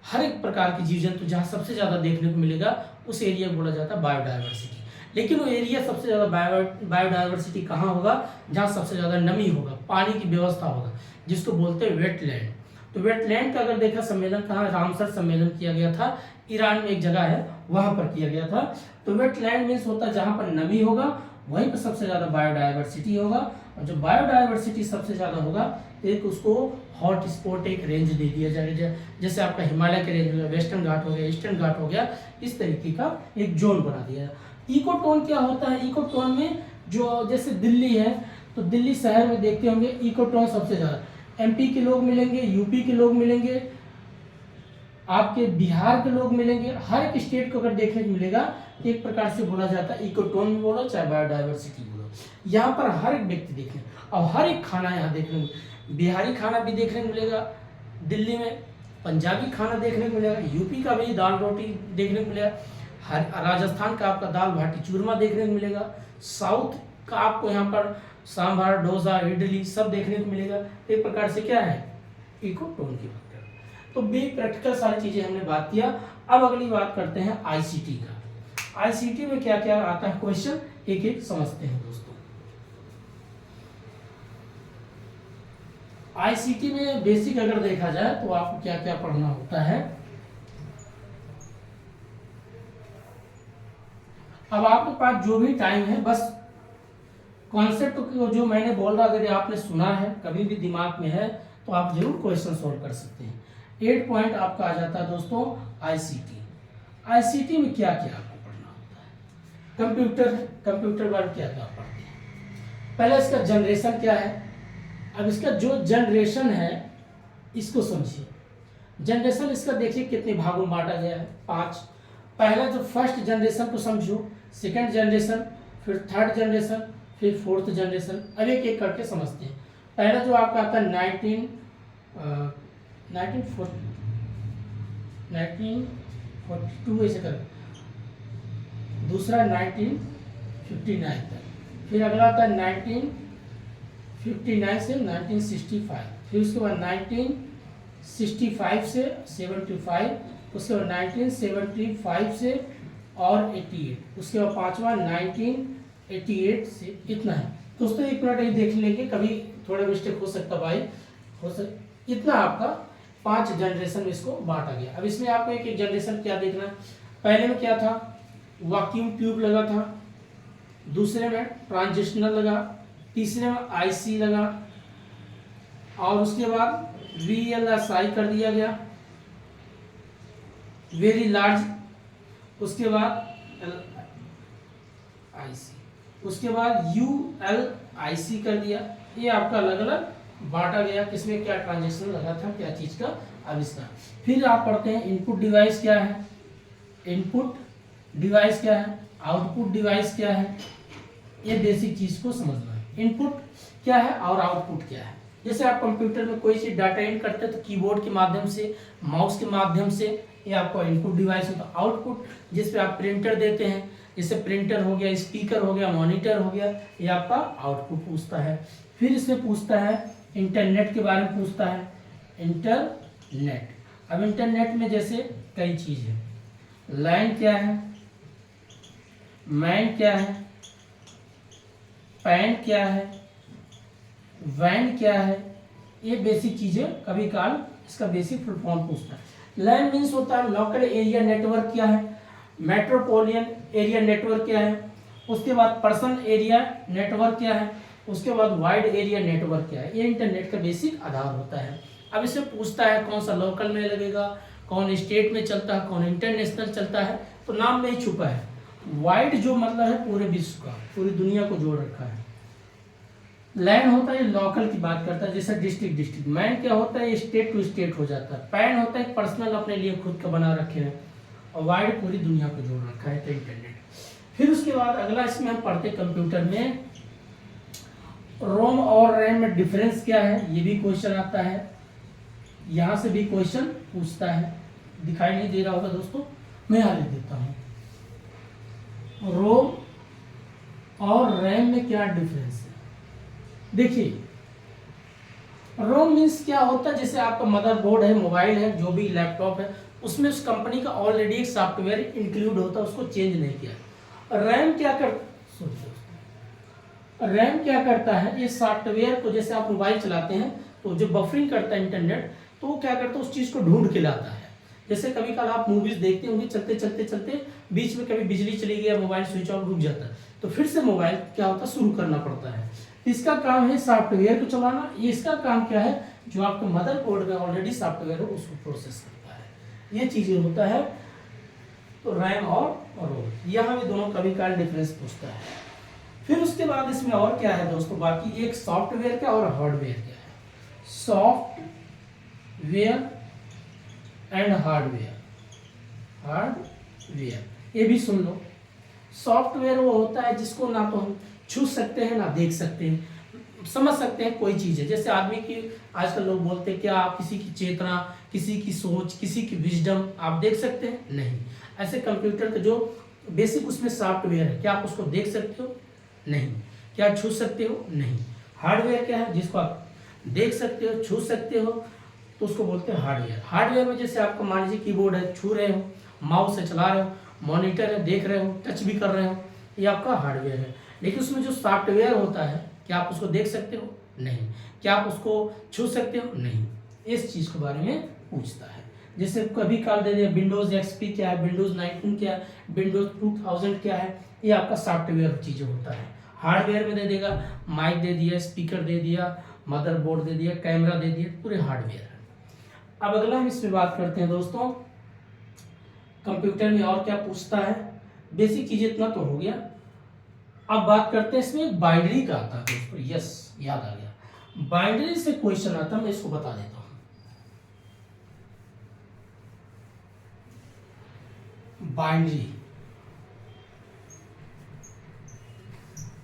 हर एक प्रकार के जीव जंतु जहाँ सबसे ज़्यादा देखने को मिलेगा उस एरिया को बोला जाता है बायोडाइवर्सिटी। लेकिन वो एरिया सबसे ज़्यादा बायोडाइवर्सिटी कहाँ होगा, जहाँ सबसे ज़्यादा नमी होगा, पानी की व्यवस्था होगा, जिसको बोलते हैं वेटलैंड। तो वेटलैंड का अगर देखा सम्मेलन कहाँ, रामसर सम्मेलन किया गया था, ईरान में एक जगह है, वहाँ पर किया गया था। तो वेटलैंड मीन्स होता है जहाँ पर नमी होगा, वहीं पर सबसे ज़्यादा बायोडाइवर्सिटी होगा, और जब बायोडाइवर्सिटी सबसे ज़्यादा होगा तो एक उसको हॉट स्पॉट एक रेंज दे दिया जाएगा, जैसे आपका हिमालय के रेंज हो गया, वेस्टर्न घाट हो गया, ईस्टर्न घाट हो गया, इस तरीके का एक जोन बना दिया। इकोटोन क्या होता है, इकोटोन में जो जैसे दिल्ली है, तो दिल्ली शहर में देखते होंगे इकोटोन सबसे ज़्यादा, एमपी के लोग मिलेंगे, यूपी के लोग मिलेंगे, आपके बिहार के लोग मिलेंगे, हर एक स्टेट को अगर देखने को मिलेगा एक प्रकार से बोला जाता है, इकोटोन भी बोलो चाहे बायोडाइवर्सिटी बोलो, यहाँ पर हर एक व्यक्ति देखने और हर एक खाना यहाँ देखने को, बिहारी खाना भी देखने को मिलेगा दिल्ली में, पंजाबी खाना देखने को मिलेगा, यूपी का भी दाल रोटी देखने को मिलेगा, राजस्थान का आपका दाल बाटी चूरमा देखने को मिलेगा, साउथ का आपको यहाँ पर सांभर डोसा इडली सब देखने को मिलेगा। एक प्रकार से क्या है, इकोटोन की बात करें तो बी प्रैक्टिकल सारी चीजें हमने बात किया। अब अगली बात करते हैं आईसीटी का। आईसीटी में क्या क्या आता है क्वेश्चन, एक एक समझते हैं दोस्तों। आईसीटी में बेसिक अगर देखा जाए तो आपको क्या क्या पढ़ना होता है। अब आपके पास जो भी टाइम है बस कॉन्सेप्ट को जो मैंने बोल रहा, अगर आपने सुना है कभी भी दिमाग में है तो आप जरूर क्वेश्चन सॉल्व कर सकते हैं। 8 पॉइंट आपका आ जाता है दोस्तों आईसीटी। आईसीटी में क्या क्या आपको पढ़ना होता है, कंप्यूटर बारे क्या क्या पढ़ते हैं। पहले इसका जनरेशन क्या है। अब इसका जो जनरेशन है इसको समझिए। जनरेशन इसका देखिए कितने भागों में बांटा गया है, 5। पहला जो फर्स्ट जनरेशन को समझो, सेकंड जनरेशन, फिर थर्ड जनरेशन, फिर फोर्थ जनरेशन। अब एक एक करके समझते हैं। पहला जो आपका आता है 1942 ऐसे कर, दूसरा 1959 तक, फिर अगला आता है 1959 से 1965, फिर उसके बाद 1965 से 75, उसके बाद 1975 से और 88, उसके बाद पांचवा 1988 से। इतना है दोस्तों, एक मिनट ये देख लेंगे, कभी थोड़ा मिस्टेक हो सकता भाई, इतना आपका 5 जनरेशन में इसको बांटा गया। अब इसमें आपको एक एक जनरेशन क्या देखना है। पहले में क्या था, वैक्यूम ट्यूब लगा था, दूसरे में ट्रांजिस्टर लगा, तीसरे में आईसी लगा, और उसके बाद वीएलएसआई कर दिया गया, वेरी लार्ज, उसके बाद आईसी, उसके बाद यूएलआईसी कर दिया। ये आपका अलग अलग बांटा गया, किसमें क्या ट्रांजेक्शन लगा था, क्या चीज का आविष्कार। फिर आप पढ़ते हैं इनपुट डिवाइस क्या है, इनपुट डिवाइस क्या है, आउटपुट डिवाइस क्या है। ये बेसिक चीज को समझना है, इनपुट क्या है और आउटपुट क्या है। जैसे आप कंप्यूटर में कोई चीज डाटा एंटर करते हैं तो कीबोर्ड के माध्यम से, माउस के माध्यम से, ये आपका इनपुट डिवाइस होता है। आउटपुट जिस पे आप प्रिंटर देते हैं, जैसे प्रिंटर हो गया, स्पीकर हो गया, मॉनिटर हो गया, ये आपका आउटपुट पूछता है। फिर इसमें पूछता है इंटरनेट के बारे में पूछता है, इंटरनेट। अब इंटरनेट में जैसे कई चीज है, लैन क्या है, मैन क्या है, पैन क्या है, वैन क्या है। ये बेसिक चीजें कभी काल इसका बेसिक फुल फॉर्म पूछता है। लैन मीन्स होता है लोकल एरिया नेटवर्क क्या है, मेट्रोपोलियन एरिया नेटवर्क क्या है, उसके बाद पर्सन एरिया नेटवर्क क्या है, उसके बाद वाइड एरिया नेटवर्क क्या है। ये इंटरनेट का बेसिक आधार होता है। अब इसे पूछता है कौन सा लोकल में लगेगा, कौन स्टेट में चलता है, कौन इंटरनेशनल चलता है, तो नाम में ही छुपा है। वाइड जो मतलब है पूरे विश्व का, पूरी दुनिया को जोड़ रखा है। लैन होता है लोकल की बात करता है, जैसे डिस्ट्रिक्ट। मैन क्या होता है, स्टेट टू स्टेट हो जाता है। पैन होता है पर्सनल अपने लिए खुद का बना रखे हैं, और वाइड पूरी दुनिया को जोड़ रखा है, तो इंटरनेट। फिर उसके बाद अगला इसमें हम पढ़ते कंप्यूटर में रोम और रैम में डिफरेंस क्या है, ये भी क्वेश्चन आता है। यहां से भी क्वेश्चन पूछता है, दिखाई नहीं दे रहा होगा दोस्तों, मैं यहाँ लिख देता हूँ। रोम और रैम में क्या डिफरेंस है। देखिए रोम मीन्स क्या होता है, जैसे आपका मदरबोर्ड है, मोबाइल है, जो भी लैपटॉप है, उसमें उस कंपनी का ऑलरेडी एक सॉफ्टवेयर इंक्लूड होता है, उसको चेंज नहीं किया। रैम क्या रैम क्या करता है, ये सॉफ्टवेयर को, जैसे आप मोबाइल चलाते हैं तो जो बफरिंग करता है इंटरनेट, तो वो क्या करता है, उस चीज को ढूंढ के लाता है। जैसे कभी कल आप मूवीज देखते होंगे, चलते चलते चलते बीच में कभी बिजली चली गई, मोबाइल स्विच ऑफ रुक जाता है, तो फिर से मोबाइल क्या होता है, शुरू करना पड़ता है। इसका काम है सॉफ्टवेयर को चलाना। ये इसका काम क्या है, जो आपके मदरबोर्ड में ऑलरेडी सॉफ्टवेयर हो उसको प्रोसेस करता है। ये चीजें होता है। तो रैम और रोम, यहाँ भी दोनों कभी काल डिफरेंस पूछता है। फिर उसके बाद इसमें और क्या है दोस्तों, बाकी एक सॉफ्टवेयर क्या और हार्डवेयर क्या है। Software and hardware. हार्डवेयर ये भी सुन लो। सॉफ्टवेयर वो होता है जिसको ना तो हम छू सकते हैं ना देख सकते हैं, समझ सकते हैं कोई चीज़ है। जैसे आदमी की आजकल लोग बोलते हैं क्या आप किसी की चेतना, किसी की सोच, किसी की विजडम आप देख सकते हैं? नहीं। ऐसे कंप्यूटर का जो बेसिक उसमें सॉफ्टवेयर है, क्या आप उसको देख सकते हो? नहीं। क्या छू सकते हो? नहीं। हार्डवेयर क्या है? जिसको आप देख सकते हो, छू सकते हो, तो उसको बोलते हैं हार्डवेयर। हार्डवेयर में जैसे आपका मान लीजिए कीबोर्ड है, छू रहे हो, माउस से चला रहे हो, मॉनिटर है, देख रहे हो, टच भी कर रहे हो, ये आपका हार्डवेयर है। लेकिन उसमें जो सॉफ्टवेयर होता है, क्या आप उसको देख सकते हो? नहीं। क्या आप उसको छू सकते हो? नहीं। इस चीज़ के बारे में पूछता है। जैसे कभी कॉल दे दिया विंडोज एक्सपी क्या है, विंडोज 19 क्या है, विंडोज 2000 क्या है, ये आपका सॉफ्टवेयर चीज़ें होता है। हार्डवेयर में दे देगा माइक दे दिया, स्पीकर दे दिया, मदरबोर्ड दे दिया, कैमरा दे दिया, पूरे हार्डवेयर है। अब अगला हम इसमें बात करते हैं दोस्तों, कंप्यूटर में और क्या पूछता है। बेसिक चीज़ इतना तो हो गया। अब बात करते हैं इसमें बाइनरी का आता है दोस्तों। यस, याद आ गया, बाइनरी से क्वेश्चन आता है, मैं इसको बता देता हूं। बाइनरी,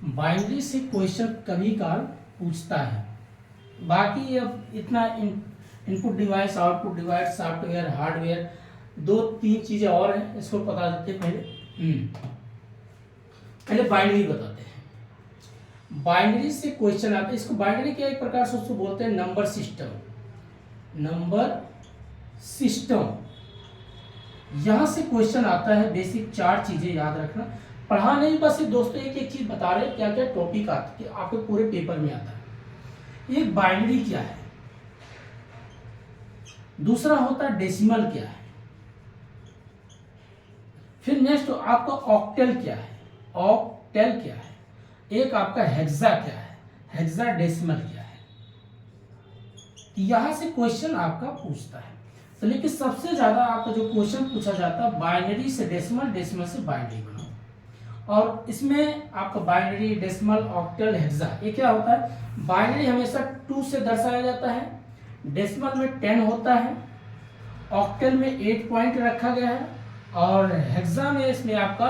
बाइनरी से क्वेश्चन कभी काल पूछता है। बाकी अब इतना input device, output device, software, hardware, 2-3 चीजें और हैं, इसको बता देते हैं पहले बाइनरी बताते हैं। बाइनरी से क्वेश्चन आता है। इसको बाइनरी क्या एक प्रकार से उसको बोलते हैं नंबर सिस्टम। नंबर सिस्टम, यहां से क्वेश्चन आता है। बेसिक 4 चीजें याद रखना, पढ़ा नहीं बस ये दोस्तों, एक एक चीज बता रहे क्या क्या टॉपिक आते हैं आपके पूरे पेपर में आता है। एक बाइनरी क्या है, दूसरा होता है डेसिमल क्या है, फिर नेक्स्ट आपका ऑक्टेल क्या है, ऑक्टेल क्या है, एक आपका हेक्सा क्या है, हेक्साडेसिमल क्या है। यहां से क्वेश्चन आपका पूछता है। तो लेकिन सबसे ज्यादा आपका जो क्वेश्चन पूछा जाता है बाइनरी से डेसिमल, डेसिमल से बाइनरी बनाओ। और इसमें आपका बाइनरी, डेसिमल, ऑक्टल, हेक्सा, ये क्या होता है। बाइनरी हमेशा 2 से दर्शाया जाता है, डेसिमल में 10 होता है, ऑक्टल में 8 पॉइंट रखा गया है, और हेक्सा में इसमें आपका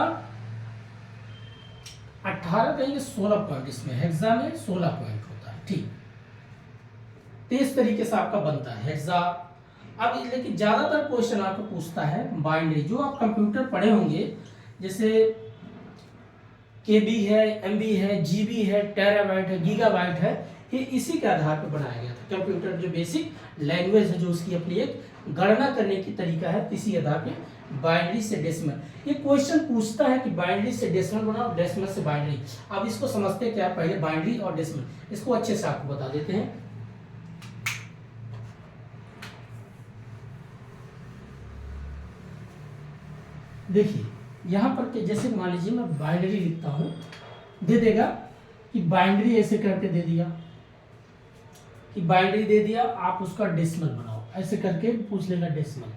18 कहेंगे 16 पॉइंट, इसमें हेक्सा में 16 पॉइंट होता है। ठीक, तो इस तरीके से आपका बनता है हेक्सा। अब लेकिन ज्यादातर क्वेश्चन आपको पूछता है बाइनरी, जो आप कंप्यूटर पढ़े होंगे, जैसे केबी है, एमबी है, जीबी है, टेराबाइट है, गीगाबाइट है, ये इसी के आधार पर बनाया गया था। कंप्यूटर जो बेसिक लैंग्वेज है, जो उसकी अपनी एक गणना करने की तरीका है, इसी आधार पे बाइनरी से डेसिमल ये क्वेश्चन पूछता है कि बाइनरी से डेसिमल बनाओ, डेसिमल से बाइनरी। अब इसको समझते क्या, पहले बाइनरी और डेसिमल, इसको अच्छे से आपको बता देते हैं। देखिए यहाँ पर के जैसे मान लीजिए मैं बाइनरी लिखता हूँ, दे देगा कि बाइनरी ऐसे करके दे दिया कि बाइनरी दे दिया, आप उसका डेसिमल बनाओ, ऐसे करके पूछ लेगा डेसिमल।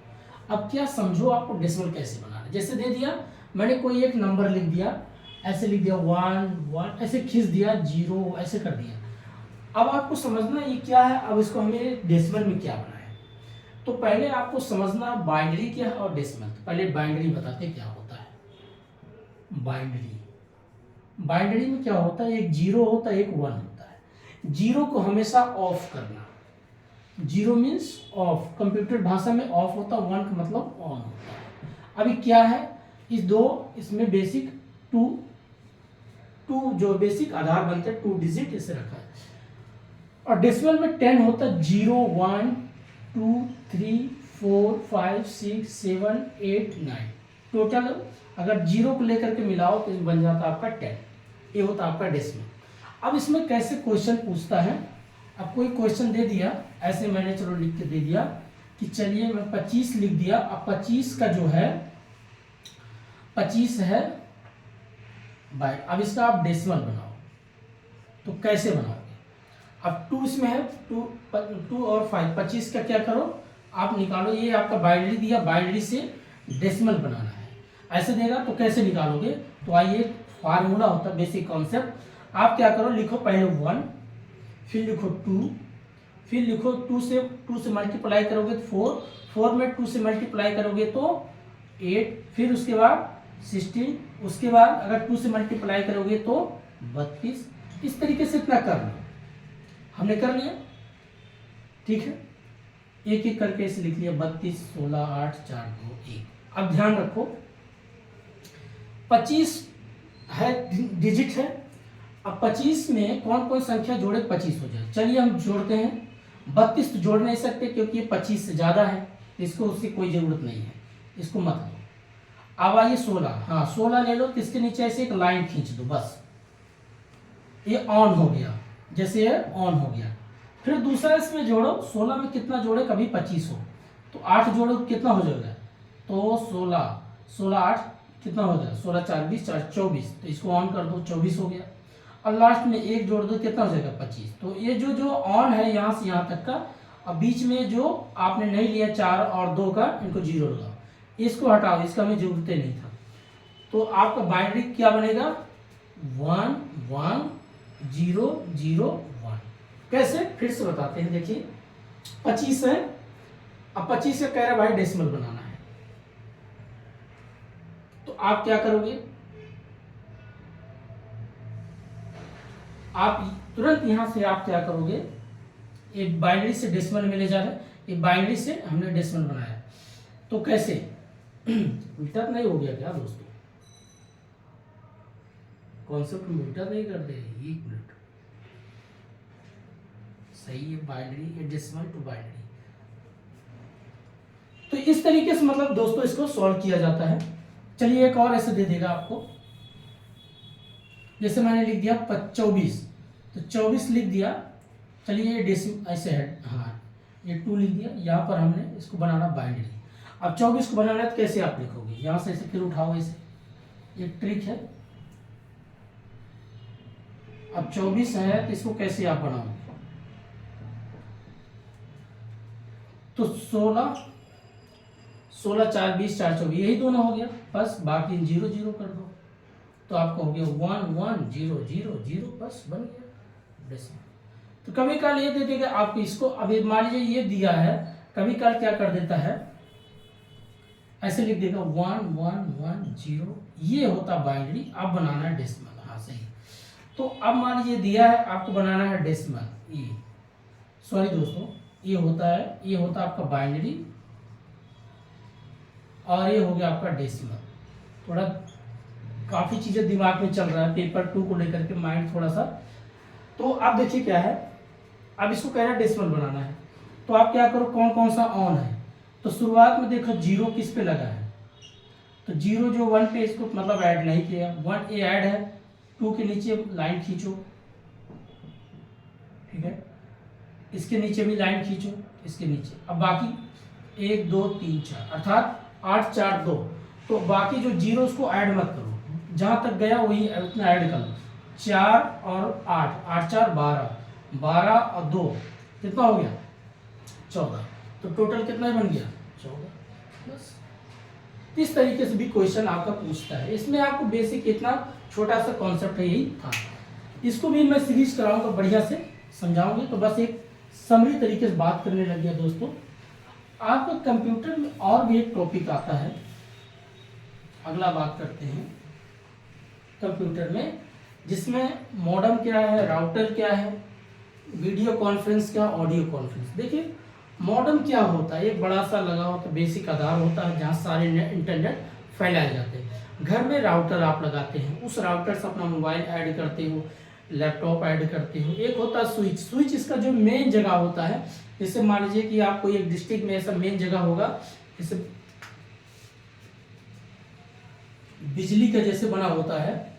अब क्या समझो आपको डेसिमल कैसे बनाना है। जैसे दे दिया, मैंने कोई एक नंबर लिख दिया, ऐसे लिख दिया 1 ऐसे खींच दिया, 0 ऐसे कर दिया। अब आपको समझना ये क्या है, अब इसको हमें डेसिमल में क्या बनाए। तो पहले आपको समझना बाइनरी क्या है और डेसिमल। तो पहले बाइनरी बताते क्या होता है। बाइनरी, बाइनरी में क्या होता है, एक 0 होता है, एक 1 होता है। 0 को हमेशा ऑफ करना, 0 मीन्स ऑफ, कंप्यूटर भाषा में ऑफ होता है, 1 का मतलब ऑन होता है। अभी क्या है, इस दो इसमें बेसिक 2 जो बेसिक आधार बनते हैं, 2 डिजिट इसे रखा है। और डेसिमल में 10 होता है, 0 1 2 3 4 5 6 7 8 9 टोटल। अगर 0 को लेकर के मिलाओ तो बन जाता है आपका 10। ये होता है आपका डेसिमल। अब इसमें कैसे क्वेश्चन पूछता है। अब कोई क्वेश्चन दे दिया, ऐसे मैंने चलो लिख के दे दिया कि चलिए मैं 25 लिख दिया। अब 25 का जो है 25 है बाय, अब इसका आप डेसिमल बनाओ। तो कैसे बनाओगे, अब 2 इसमें है, 2 और 5, 25 का क्या करो आप निकालो। ये आपका बाइनरी दिया, बाइनरी से डेसिमल बनाना है, ऐसे देगा तो कैसे निकालोगे। तो आइए, फार्मूला होता है बेसिक कॉन्सेप्ट। आप क्या करो, लिखो पहले 1, फिर लिखो 2, फिर लिखो 2 से मल्टीप्लाई करोगे तो 4, 4 में 2 से मल्टीप्लाई करोगे तो 8, फिर उसके बाद 16, उसके बाद अगर 2 से मल्टीप्लाई करोगे तो 32। इस तरीके से इतना कर लो। हमने कर लिया, ठीक है, एक एक करके इसे लिख लिया 32, 16, 8, 4, 2, 1। अब ध्यान रखो 25 है, डिजिट है। अब 25 में कौन कौन संख्या जोड़े 25 हो जाए। चलिए हम जोड़ते हैं। 32 तो जोड़ नहीं सकते क्योंकि ये 25 से ज़्यादा है, इसको उसकी कोई ज़रूरत नहीं है, इसको मत लो। अब आइए 16, हाँ 16 ले लो, तो इसके नीचे ऐसे एक लाइन खींच दो, बस ये ऑन हो गया, जैसे ये ऑन हो गया। फिर दूसरा इसमें जोड़ो, 16 में कितना जोड़े, कभी 25 हो तो 8 जोड़ो, कितना हो जाएगा, तो 16, 16 8 कितना हो जाएगा, 16 4 20, 4 24, तो इसको ऑन कर दो, 24 हो गया। और लास्ट में एक जोड़ दो, कितना हो जाएगा 25। तो ये जो ऑन है यहाँ से यहाँ तक का, अब बीच में जो आपने नहीं लिया 4 और 2 का, इनको 0 लगाओ, इसको हटाओ, इसका हमें जरूरत नहीं था। तो आपका बाइनरी क्या बनेगा, 1 1 0 0 1। कैसे, फिर से बताते हैं, देखिए 25 है, अब 25 से कह रहा है भाई डेसिमल बनाना है, तो आप क्या करोगे, आप तुरंत यहां से आप क्या करोगे, एक बाइनरी से डेसिमल में ले जा रहे हैं, एक बाइनरी से हमने डेसिमल बनाया, तो कैसे उल्टा नहीं हो गया क्या दोस्तों, कॉन्सेप्ट में उल्टा नहीं कर दे, एक मिनट, सही है, बाइनरी डेसिमल टू बाइनरी। तो इस तरीके से मतलब दोस्तों इसको सॉल्व किया जाता है। चलिए एक और ऐसे दे देगा आपको, जैसे मैंने लिख दिया 24, तो 24 लिख दिया, चलिए ये डेसिमल ऐसे है, हाँ ये 2 लिख दिया, यहाँ पर हमने इसको बनाना बाइनरी। अब 24 को बनाना है तो कैसे आप लिखोगे, यहाँ से ऐसे फिर उठाओ, ऐसे एक ट्रिक है। अब 24 है तो इसको कैसे आप बनाओगे, तो 16 16 4 20 4 24, यही दोनों हो गया, बस बाकी 0 0 कर दो, तो आपका हो गया 1 1 0 0 0, बस बन गया डेसिमल। तो कभी कल ये दे देगा आपको, इसको अभी मान लीजिए ये दिया है, कभी कल क्या कर देता है, ऐसे लिख देगा 1 1 1 0, ये होता बाइनरी, अब बनाना है डेसिमल, हाँ सही। तो अब मान लीजिए दिया है आपको बनाना है डेसिमल, ये सॉरी दोस्तों, ये होता आपका बाइनरी, और ये हो गया आपका डेसिमल। थोड़ा काफ़ी चीज़ें दिमाग में चल रहा है पेपर 2 को लेकर के, माइंड थोड़ा सा। तो अब देखिए क्या है, अब इसको कह रहा है डेसिमल बनाना है, तो आप क्या करो, कौन कौन सा ऑन है, तो शुरुआत में देखो 0 किस पे लगा है, तो 0 जो 1 पे, इसको मतलब ऐड नहीं किया, 1 ए ऐड है, 2 के नीचे लाइन खींचो, ठीक है, इसके नीचे भी लाइन खींचो, इसके नीचे, अब बाकी 1 2 3 4, अर्थात 8 4 2, तो बाकी जो 0 उसको ऐड मत करो, जहां तक गया वही उतना ऐड कर लो, 4 और 8, 8 4 12, 12 और 2 कितना हो गया 14, तो टोटल कितना बन गया 14, बस। इस तरीके से भी क्वेश्चन आपका पूछता है, इसमें आपको बेसिक इतना छोटा सा कॉन्सेप्ट है, यही था। इसको भी मैं सीरीज कराऊंगा, बढ़िया से समझाऊंगे, तो बस एक समरी तरीके से बात करने लग गया दोस्तों। आपके कंप्यूटर में और भी एक टॉपिक आता है, अगला बात करते हैं कंप्यूटर में, जिसमें मॉडेम क्या है, राउटर क्या है, वीडियो कॉन्फ्रेंस क्या, ऑडियो कॉन्फ्रेंस। देखिए मॉडेम क्या होता है, एक बड़ा सा लगा होता है, बेसिक आधार होता है जहाँ सारे इंटरनेट फैलाए जाते हैं। घर में राउटर आप लगाते हैं, उस राउटर से अपना मोबाइल ऐड करते हो, लैपटॉप ऐड करते हो। एक होता है स्विच, स्विच इसका जो मेन जगह होता है, जैसे मान लीजिए कि आपको एक डिस्ट्रिक्ट में ऐसा मेन जगह होगा, जैसे बिजली का जैसे बना होता है,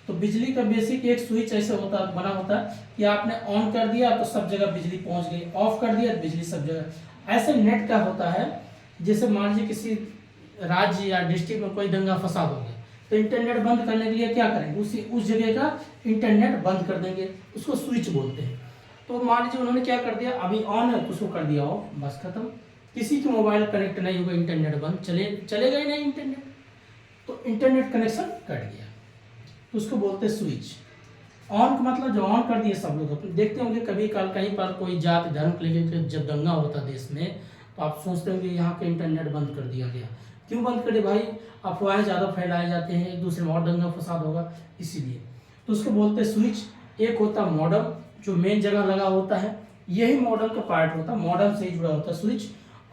तो बिजली का बेसिक एक स्विच ऐसे बना होता है कि आपने ऑन कर दिया तो सब जगह बिजली पहुंच गई, ऑफ कर दिया तो बिजली सब जगह। ऐसे नेट का होता है, जैसे मान लीजिए किसी राज्य या डिस्ट्रिक्ट में कोई दंगा फसाद हो गया, तो इंटरनेट बंद करने के लिए क्या करेंगे, उस जगह का इंटरनेट बंद कर देंगे, उसको स्विच बोलते हैं। तो मान लीजिए उन्होंने क्या कर दिया, अभी ऑन है तो उसको कर दिया ऑफ, बस खत्म, किसी की मोबाइल कनेक्ट नहीं होगा, इंटरनेट बंद, चलेगा ही नहीं इंटरनेट, तो इंटरनेट कनेक्शन कट गया, तो उसको बोलते हैं स्विच। ऑन का मतलब जो ऑन कर दिए सब लोग अपने देखते होंगे कभी कल कहीं पर कोई जाति धर्म को लेकर जब दंगा होता देश में तो आप सोचते होंगे यहाँ के इंटरनेट बंद कर दिया गया। क्यों बंद करे भाई? अफवाहें ज़्यादा फैलाए जाते हैं, एक दूसरे में और दंगा फसाद होगा इसीलिए। तो उसको बोलते हैं स्विच। एक होता है मॉडम जो मेन जगह लगा होता है, यही मॉडम का पार्ट होता है, मॉडम से ही जुड़ा होता है स्विच।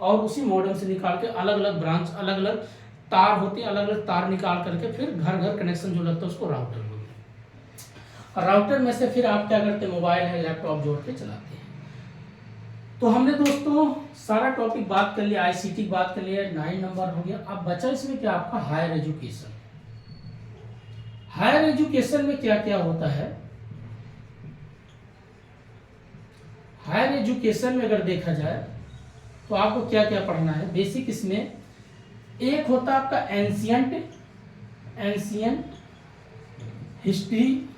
और उसी मॉडम से निकाल के अलग अलग ब्रांच अलग अलग तार होती है, अलग अलग तार निकाल करके फिर घर घर कनेक्शन जो लगता है उसको राउटर बोलते हैं। और राउटर में से फिर आप क्या करते हैं, मोबाइल है लैपटॉप जोड़ के चलाते हैं। तो हमने दोस्तों सारा टॉपिक बात कर लिया, आईसीटी की बात कर लिया, 9 नंबर हो गया। अब बचा इसमें क्या आपका हायर एजुकेशन। हायर एजुकेशन में क्या क्या होता है? हायर एजुकेशन में अगर देखा जाए तो आपको क्या क्या पढ़ना है बेसिक इसमें। एक होता है आपका एंशियंट हिस्ट्री,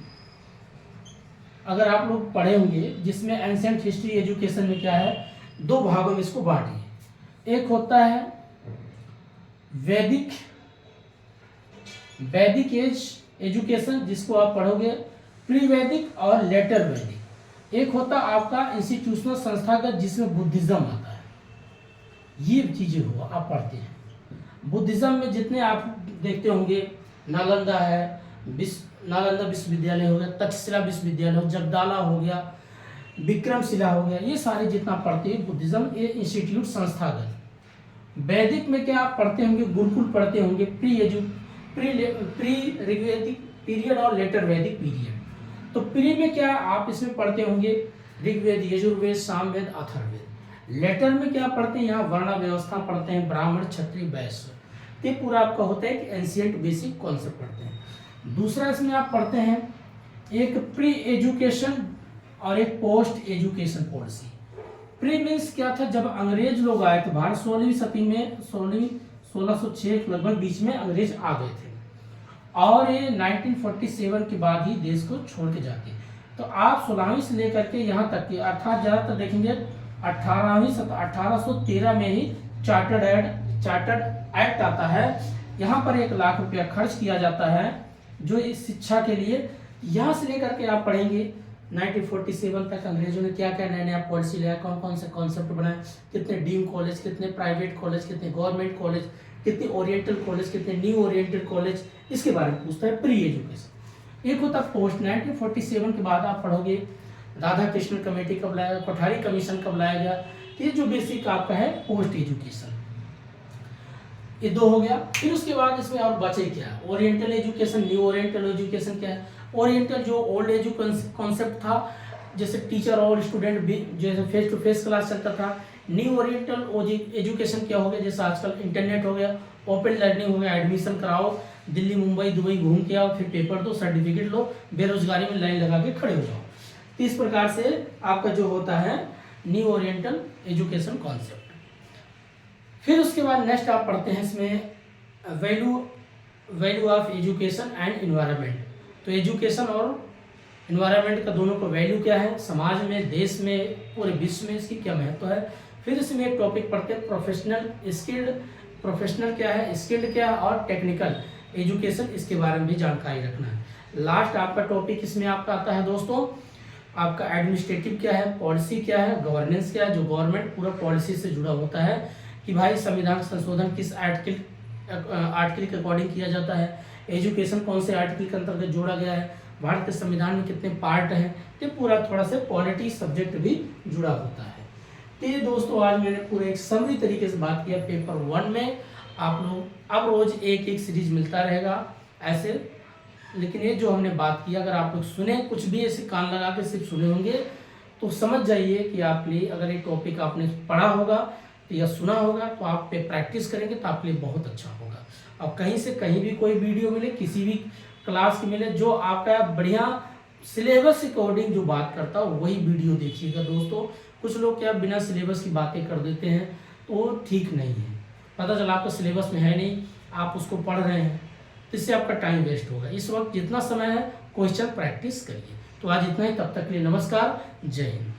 अगर आप लोग पढ़े होंगे, जिसमें एंशियंट हिस्ट्री एजुकेशन में क्या है, 2 भागों में इसको बांटिए। एक होता है वैदिक एज एजुकेशन जिसको आप पढ़ोगे, प्री वैदिक और लेटर वैदिक। एक होता आपका इंस्टीट्यूशनल संस्थागत जिसमें बुद्धिज्म आता है। ये चीजें हुआ आप पढ़ते हैं। बुद्धिज्म में जितने आप देखते होंगे, नालंदा है, नालंदा विश्वविद्यालय हो गया, तक्षशिला विश्वविद्यालय हो, जगदाला हो गया, विक्रमशिला हो गया, ये सारे जितना पढ़ते हैं बुद्धिज्म, ये इंस्टीट्यूट संस्थागत। वैदिक में क्या आप पढ़ते होंगे, गुरुकुल पढ़ते होंगे, प्री ऋग्वेदिक पीरियड और लेटर वैदिक पीरियड। तो प्री में क्या आप इसमें पढ़ते होंगे, ऋग्वेद, यजुर्वेद, सामवेद, अथर्ववेद। लेटर में क्या पढ़ते हैं, यहाँ वर्ण व्यवस्था पढ़ते हैं, ब्राह्मण, क्षत्रिय, वैश्य। ये पूरा आपका होता है कि एंशिएंट बेसिक कॉन्सेप्ट पढ़ते हैं। दूसरा इसमें आप पढ़ते हैं एक प्री एजुकेशन और एक post education policy. Pre means क्या था, जब अंग्रेज लोग आए थे भारत 16वीं सदी में, 1606 के लगभग बीच में अंग्रेज आ गए थे और ये 1947 के बाद ही देश को छोड़ के जाते। तो आप 16वीं से लेकर के यहाँ तक के अर्थात ज़्यादातर देखेंगे 1813 में ही चार्टर्ड एक्ट आता है। यहाँ पर 1 लाख रुपया खर्च किया जाता है जो इस शिक्षा के लिए। यहाँ से लेकर के आप पढ़ेंगे 1947 तक अंग्रेजों ने क्या क्या नया नया पॉलिसी लाया, कौन कौन से कॉन्सेप्ट बनाए, कितने डीम कॉलेज, कितने प्राइवेट कॉलेज, कितने गवर्नमेंट कॉलेज, कितने ओरिएंटल कॉलेज, कितने न्यू ओरिएंटल कॉलेज, इसके बारे में पूछता है प्री एजुकेशन। एक होता पोस्ट। 1947 के बाद आप पढ़ोगे राधा कृष्ण कमेटी कब लाया गया, कोठारी कमीशन कब लाया गया। ये जो बेसिक आपका है पोस्ट एजुकेशन, ये 2 हो गया। फिर उसके बाद इसमें और बचे क्या, oriental education, new oriental education क्या है। ओरिएंटल जो ओल्ड एजुकेशन कॉन्सेप्ट था, जैसे टीचर और स्टूडेंट भी जैसे फेस टू फेस क्लास चलता था। न्यू ओरिएंटल एजुकेशन क्या हो गया, जैसे आजकल इंटरनेट हो गया, ओपन लर्निंग हो गया, एडमिशन कराओ, दिल्ली मुंबई दुबई घूम के आओ, फिर पेपर दो, सर्टिफिकेट लो, बेरोजगारी में लाइन लगा के खड़े हो जाओ। तो इस प्रकार से आपका जो होता है न्यू ओरिएंटल एजुकेशन कॉन्सेप्ट। फिर उसके बाद नेक्स्ट आप पढ़ते हैं इसमें value of education and environment. तो एजुकेशन और एनवायरनमेंट का दोनों का वैल्यू क्या है, समाज में, देश में, पूरे विश्व में इसकी क्या महत्व है। फिर इसमें एक टॉपिक पढ़ते हैं प्रोफेशनल क्या है, स्किल्ड क्या है और टेक्निकल एजुकेशन, इसके बारे में भी जानकारी रखना है। लास्ट आपका टॉपिक इसमें आपका आता है दोस्तों आपका एडमिनिस्ट्रेटिव क्या है, पॉलिसी क्या है, गवर्नेंस क्या है, जो गवर्नमेंट पूरा पॉलिसी से जुड़ा होता है कि भाई संविधान संशोधन किस आर्टिकल के अकॉर्डिंग किया जाता है, एजुकेशन कौन से आर्टिकल के अंतर्गत जोड़ा गया है, भारत के संविधान में कितने पार्ट हैं, ये पूरा थोड़ा सा पॉलिटी सब्जेक्ट भी जुड़ा होता है। तो ये दोस्तों आज मैंने पूरे एक समरी तरीके से बात किया पेपर 1 में। आप लोग अब रोज एक सीरीज मिलता रहेगा ऐसे, लेकिन ये जो हमने बात की अगर आप लोग सुने, कुछ भी ऐसे कान लगा के सिर्फ सुने होंगे तो समझ जाइए कि आपके लिए अगर ये टॉपिक आपने पढ़ा होगा या सुना होगा तो आप पे प्रैक्टिस करेंगे तो आपके लिए बहुत अच्छा होगा। अब कहीं से कहीं भी कोई वीडियो मिले, किसी भी क्लास की मिले, जो आपका बढ़िया सिलेबस के अकॉर्डिंग जो बात करता हो वही वीडियो देखिएगा दोस्तों। कुछ लोग क्या बिना सिलेबस की बातें कर देते हैं तो ठीक नहीं है। पता चला आपका सिलेबस में है नहीं, आप उसको पढ़ रहे हैं, तो इससे आपका टाइम वेस्ट होगा। इस वक्त जितना समय है क्वेश्चन प्रैक्टिस करिए। तो आज इतना ही, तब तक के लिए नमस्कार, जय हिंद।